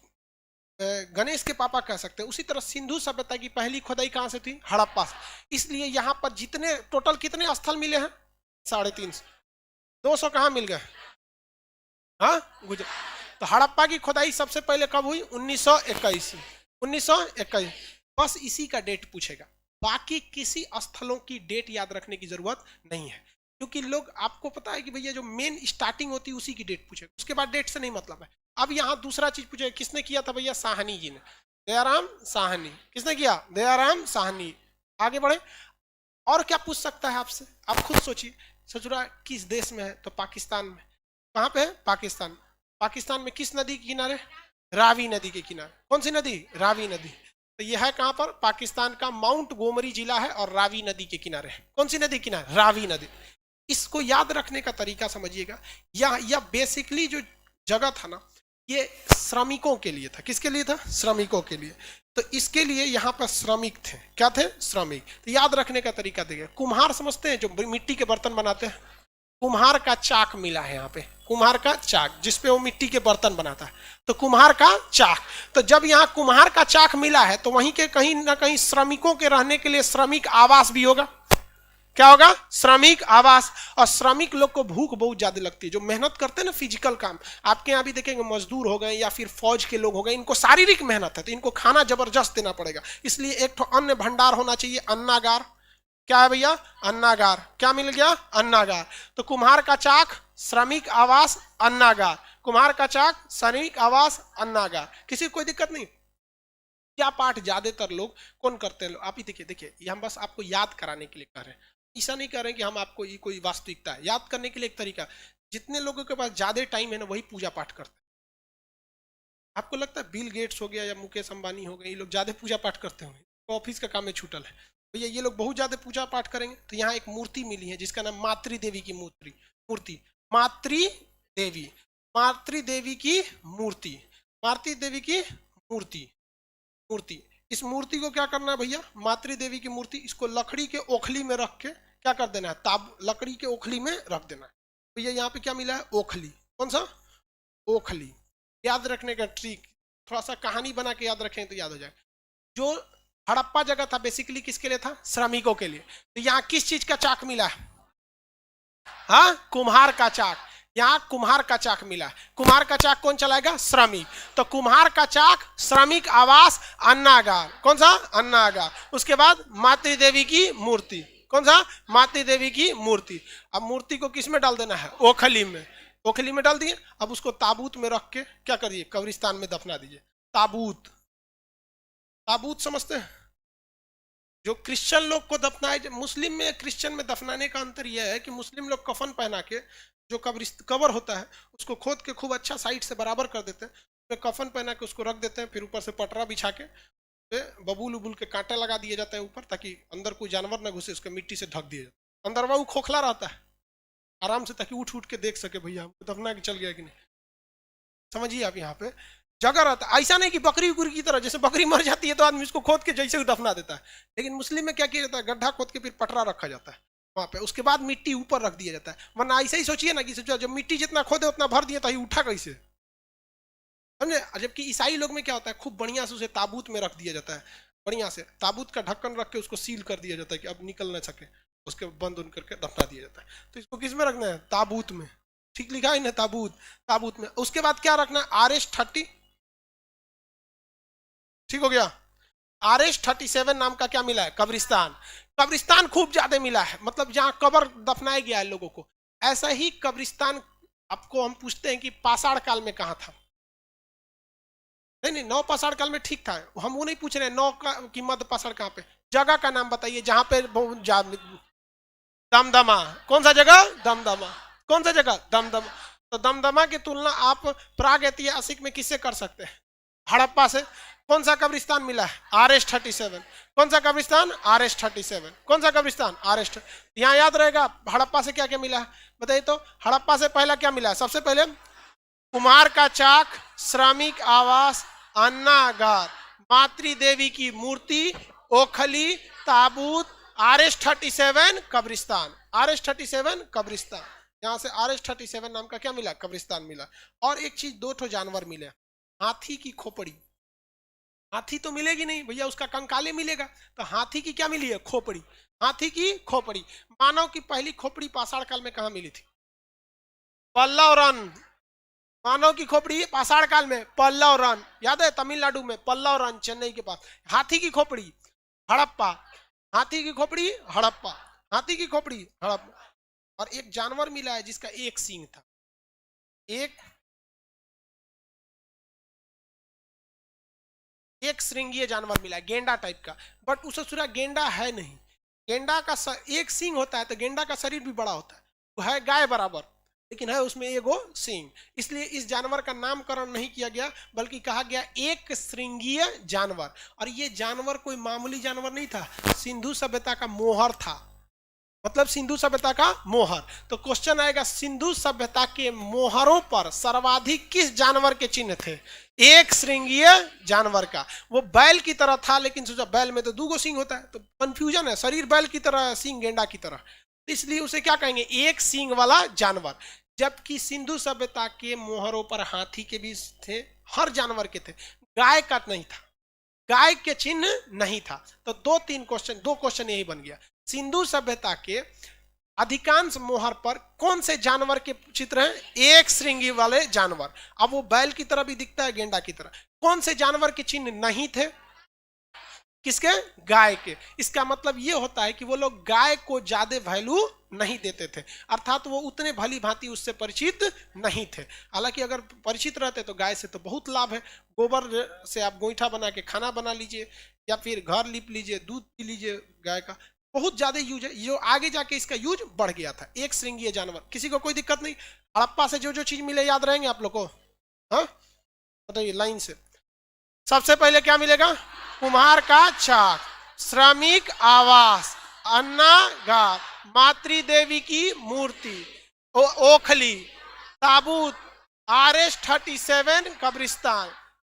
गणेश के पापा कह सकते हैं, उसी तरह सिंधु सभ्यता की पहली खुदाई कहां से थी? हड़प्पा से। इसलिए यहां पर जितने टोटल कितने स्थल मिले हैं? 350। 200 कहां मिल गए? हाँ, गुजरात। तो हड़प्पा की खुदाई सबसे पहले कब हुई? 1921। 1921। बस इसी का डेट पूछेगा, बाकी किसी स्थलों की डेट याद रखने की जरूरत नहीं है, क्योंकि लोग, आपको पता है कि भैया जो मेन स्टार्टिंग होती है उसी की डेट पूछेगा, उसके बाद डेट से नहीं मतलब है। अब यहाँ दूसरा चीज पूछेगा, किसने किया था भैया? साहनी जी ने। दयाराम साहनी। किसने किया? दयाराम साहनी। आगे बढ़े, और क्या पूछ सकता है आपसे? आप खुद सोचिए। सोच रहा है किस देश में है? तो पाकिस्तान में। कहाँ पे है? पाकिस्तान। पाकिस्तान में किस नदी के किनारे? रावी नदी के किनारे। कौन सी नदी? रावी नदी। तो यह है कहां पर? पाकिस्तान का माउंट गोमरी जिला है और रावी नदी के किनारे है। कौन सी नदी किनारे? रावी नदी। इसको याद रखने का तरीका समझिएगा। यह बेसिकली जो जगह था ना, ये श्रमिकों के लिए था। किसके लिए था? श्रमिकों के लिए। तो इसके लिए यहाँ पर श्रमिक थे। क्या थे? श्रमिक। तो याद रखने का तरीका देखिए, कुम्हार समझते हैं जो मिट्टी के बर्तन बनाते हैं, कुम्हार का चाक मिला है यहाँ पे, कुम्हार का चाक जिसपे वो मिट्टी के बर्तन बनाता है, तो कुम्हार का चाक। तो जब यहाँ कुम्हार का चाक मिला है तो वहीं के कहीं ना कहीं श्रमिकों के रहने के लिए श्रमिक आवास भी होगा। क्या होगा? श्रमिक आवास। और श्रमिक लोग को भूख बहुत ज्यादा लगती है, जो मेहनत करते हैं ना फिजिकल काम। आपके यहाँ भी देखेंगे मजदूर हो गए या फिर फौज के लोग हो गए, इनको शारीरिक मेहनत है, तो इनको खाना जबरदस्त देना पड़ेगा। इसलिए एक तो अन्न भंडार होना चाहिए, अन्नागार। क्या है भैया? अन्नागार। क्या मिल गया? अन्नागार। तो कुम्हार का चाक, श्रमिक आवास, अन्नागार। कुम्हार का चाक, श्रमिक आवास, अन्नागार। किसी को कोई दिक्कत नहीं? क्या पाठ ज्यादातर लोग कौन करते हैं? आप ही देखिए, ये हम बस आपको याद कराने के लिए कर रहे हैं, ऐसा नहीं कर रहे हैं कि हम आपको ये कोई वास्तविकता है। याद करने के लिए एक तरीका, जितने लोगों के पास ज्यादा टाइम है ना, वही पूजा पाठ करते हैं। आपको लगता है बिल गेट्स हो गया या मुकेश अंबानी हो गए, ये लोग ज्यादा पूजा पाठ करते होंगे, तो ऑफिस का काम में छूटल है भैया, ये लोग बहुत ज्यादा पूजा पाठ करेंगे। तो यहाँ एक मूर्ति मिली है जिसका नाम मातृ देवी की मूर्ति, मातृ देवी, मातृ देवी की मूर्ति, मातृ देवी की मूर्ति। इस मूर्ति को क्या करना है भैया? मातृ देवी की मूर्ति, इसको लकड़ी के ओखली में रख के क्या कर देना है? लकड़ी के ओखली में रख देना है। भैया यहाँ पे क्या मिला है? ओखली। कौन सा? ओखली। याद रखने का ट्रिक, थोड़ा सा कहानी बना के याद रखें तो याद हो जाए। जो हड़प्पा जगह था बेसिकली किसके लिए था? श्रमिकों के लिए। तो यहाँ किस चीज का चाक मिला है? हाँ, कुम्हार का चाक। यहाँ कुम्हार का चाक मिला। कुम्हार का चाक कौन चलाएगा? श्रमिक। तो कुम्हार का चाक, श्रमिक आवास, अन्नागार। कौन सा? अन्नागार। उसके बाद मातृ देवी की मूर्ति। कौन सा? मातृ देवी की मूर्ति। अब मूर्ति को किस में डाल देना है? ओखली में। ओखली में डाल दिए। अब उसको ताबूत में रख के क्या करिए? कब्रिस्तान में दफना दीजिए। ताबूत, ताबूत समझते हैं? जो क्रिश्चियन लोग को दफनाए, मुस्लिम में क्रिश्चियन में दफनाने का अंतर यह है कि मुस्लिम लोग कफन पहना के जो कबर होता है उसको खोद के खूब अच्छा साइड से बराबर कर देते हैं, उसमें कफन पहना के उसको रख देते हैं, फिर ऊपर से पटरा बिछा के बबूल उबूल के कांटे लगा दिए जाते हैं ऊपर, ताकि अंदर कोई जानवर ना घुसे, उसके मिट्टी से ढक दिया जाता है। अंदर वो खोखला रहता है आराम से, ताकि उठ उठ के देख सके भैया हमको दफना के चल गया कि नहीं। समझिए आप, यहाँ पे जगह रहता है। ऐसा नहीं कि बकरी उकरी की तरह, जैसे बकरी मर जाती है तो आदमी उसको खोद के जैसे ही दफना देता है, लेकिन मुस्लिम में क्या किया जाता है? गड्ढा खोद के फिर पटरा रखा जाता है वहां पे, उसके बाद मिट्टी ऊपर रख दिया जाता है। वरना ऐसा ही सोचिए ना कि जब मिट्टी जितना खोदे उतना भर दिया, तो ही उठा कैसे? समझे? जबकि ईसाई लोग में क्या होता है? खूब बढ़िया से उसे ताबूत में रख दिया जाता है, बढ़िया से ताबूत का ढक्कन रख के उसको सील कर दिया जाता है कि अब निकल ना सके, उसके बंद उन करके दफना दिया जाता है। तो इसको किस में रखना है? ताबूत में। ठीक लिखा है ना? ताबूत, ताबूत में। उसके बाद क्या रखना है? RS-30। ठीक हो गया? RS-37 नाम का क्या मिला है? कब्रिस्तान। कब्रिस्तान खूब ज्यादा मिला है, मतलब जहां कब्र दफनाया गया है लोगों को। ऐसा ही कब्रिस्तान आपको हम पूछते हैं कि पाषाण काल में कहां था? नहीं, नौ पाषाण काल में ठीक था, हम वो नहीं पूछ रहे नौ की मध्य पाषाण कहां पे। जगह का नाम बताइए जहां पे दमदमा। कौन सा जगह? दमदमा। कौन सा जगह? दमदमा। तो दमदमा की तुलना आप प्राग ऐतिहासिक में किससे कर सकते हैं? हड़प्पा से। कौन सा कब्रिस्तान मिला है? RS-37। कौन सा कब्रिस्तान? RS-37। कौन सा कब्रिस्तान? RS। यहाँ याद रहेगा हड़प्पा से क्या क्या मिला है बताइए तो। हड़प्पा से पहला क्या मिला है? सबसे पहले कुम्हार का चाक, श्रमिक आवास, अन्नागार, मातृ देवी की मूर्ति, ओखली, ताबूत, RS-37 कब्रिस्तान। RS-37 कब्रिस्तान। यहाँ से RS-37 नाम का क्या मिला? कब्रिस्तान मिला। और एक चीज, 2 जानवर मिले, हाथी की खोपड़ी। हाथी तो मिलेगी नहीं भैया, उसका कंकाले मिलेगा, तो हाथी की क्या मिली है? खोपड़ी। हाथी की खोपड़ी। मानव की पहली खोपड़ी पाषाण काल में कहा मिली थी? पल्लव रन। मानव की खोपड़ी पाषाण काल में पल्लव रन, याद है? तमिलनाडु में पल्लव रन, चेन्नई के पास। हाथी की खोपड़ी हड़प्पा। हाथी की खोपड़ी हड़प्पा। हाथी की खोपड़ी हड़प्पा। और एक जानवर मिला है जिसका एक सींग था, एक श्रृंगीय जानवर मिला है, गेंडा टाइप का, बट उसे सूरा गेंडा है नहीं। गेंडा का एक सींग होता है तो गेंडा का शरीर भी बड़ा होता है, वो है गाय बराबर, लेकिन है उसमें एगो सींग। इसलिए इस जानवर का नामकरण नहीं किया गया, बल्कि कहा गया एक श्रृंगीय जानवर। और ये जानवर कोई मामूली जानवर नहीं था, सिंधु सभ्यता का मोहर था। मतलब सिंधु सभ्यता का मोहर। तो क्वेश्चन आएगा सिंधु सभ्यता के मोहरों पर सर्वाधिक किस जानवर के चिन्ह थे? एक श्रृंगीय जानवर का। वो बैल की तरह था, लेकिन सोचा बैल में तो 2 सींग होता है, तो कंफ्यूजन है, शरीर बैल की तरह, सींग गेंडा की तरह, इसलिए उसे क्या कहेंगे? एक सींग वाला जानवर। जबकि सिंधु सभ्यता के मोहरों पर हाथी के भी थे, हर जानवर के थे, गाय का नहीं था, गाय के चिन्ह नहीं था। तो 2 क्वेश्चन यही बन गया। सिंधु सभ्यता के अधिकांश मोहर पर कौन से जानवर के चित्र हैं? एक श्रृंगी वाले जानवर। अब वो बैल की तरह भी दिखता है, गेंडा की तरह। कौन से जानवर के चिन्ह नहीं थे? किसके? गाय के। इसका मतलब ये होता है कि वो लोग गाय को ज्यादा वैल्यू नहीं देते थे, अर्थात वो उतने भली भांति उससे परिचित नहीं थे। हालांकि अगर परिचित रहते तो गाय से तो बहुत लाभ है। गोबर से आप गोईठा बना के खाना बना लीजिए, या फिर घर लीप लीजिए, दूध पी लीजिए, गाय का बहुत ज्यादा यूज है। जो आगे जाके इसका यूज बढ़ गया था। एक श्रृंगीय जानवर, किसी को कोई दिक्कत नहीं। हड़प्पा से जो जो चीज मिले याद रहेंगे आप लोग को? हाँ बताइए लाइन से। सबसे पहले क्या मिलेगा? कुम्हार का चाक, श्रमिक आवास, अन्नागार, मातृ देवी की मूर्ति, ओखली, ताबूत, RS-37 कब्रिस्तान,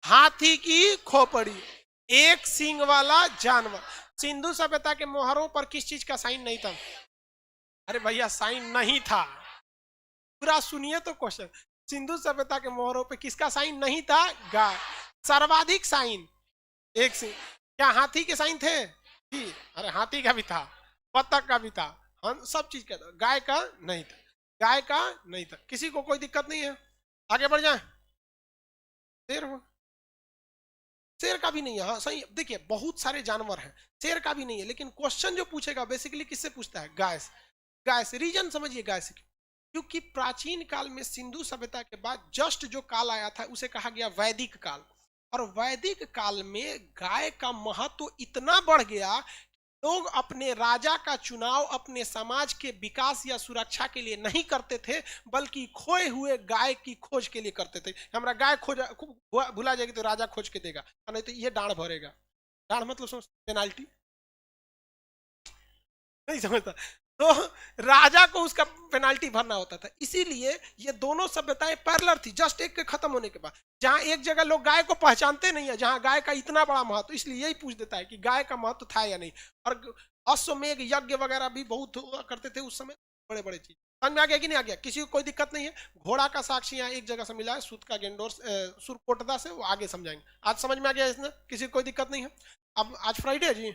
हाथी की खोपड़ी, एक सींग वाला जानवर। सिंधु सभ्यता के मोहरों पर किस चीज का साइन नहीं था? अरे भैया साइन नहीं था, पूरा सुनिए तो क्वेश्चन। सिंधु सभ्यता के मोहरों पे किसका साइन नहीं था? गाय। सर्वाधिक साइन एक से। क्या हाथी के साइन थे? अरे हाथी का भी था, बत्तख का भी था, सब चीज का था, गाय का नहीं था, गाय का नहीं था। किसी को कोई दिक्कत नहीं है? आगे बढ़ जाए। शेर हो, शेर का भी नहीं है। हाँ सही, देखिए बहुत सारे जानवर हैं, शेर का भी नहीं है, लेकिन क्वेश्चन जो पूछेगा बेसिकली किससे पूछता है? गाय से। गाय से। रीजन समझिए गाय से, क्योंकि प्राचीन काल में सिंधु सभ्यता के बाद जस्ट जो काल आया था उसे कहा गया वैदिक काल। और वैदिक काल में गाय का महत्व इतना बढ़ गया, लोग अपने राजा का चुनाव अपने समाज के विकास या सुरक्षा के लिए नहीं करते थे, बल्कि खोए हुए गाय की खोज के लिए करते थे। हमारा गाय खोज भुला जाएगी तो राजा खोज के देगा, नहीं तो ये डांड भरेगा। डांड मतलब समझ, पेनाल्टी नहीं समझता, तो राजा को उसका पेनाल्टी भरना होता था। इसीलिए ये दोनों सभ्यताएं पैरेलल थी, जस्ट एक के खत्म होने के बाद। जहां एक जगह लोग गाय को पहचानते नहीं है, जहां गाय का इतना बड़ा महत्व, इसलिए यही पूछ देता है कि गाय का महत्व था या नहीं। और अश्वमेघ यज्ञ वगैरह भी बहुत हुआ करते थे उस समय, बड़े बड़े चीज। समझ में आ गया कि नहीं आ गया? किसी को कोई दिक्कत नहीं है? घोड़ा का साक्षी यहाँ एक जगह से मिला है, सूत का गेंडोर सुरकोटदा से, वो आगे समझाएंगे। आज समझ में आ गया इसमें? किसी को कोई दिक्कत नहीं है? अब आज फ्राइडे है जी,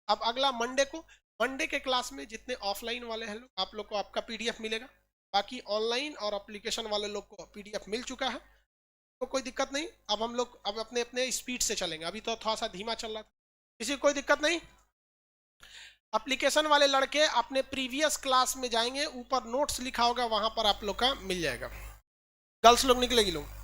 अब अगला मंडे को, मंडे के क्लास में जितने ऑफलाइन वाले हैं लोग, आप लोग को आपका PDF मिलेगा। बाकी ऑनलाइन और एप्लीकेशन वाले लोग को PDF मिल चुका है, तो कोई दिक्कत नहीं। अब हम लोग अब अपने अपने स्पीड से चलेंगे, अभी तो थोड़ा सा धीमा चल रहा था। किसी को कोई दिक्कत नहीं? एप्लीकेशन वाले लड़के अपने प्रीवियस क्लास में जाएंगे, ऊपर नोट्स लिखा होगा, वहां पर आप लोग का मिल जाएगा। गर्ल्स लोग निकलेगी लोग।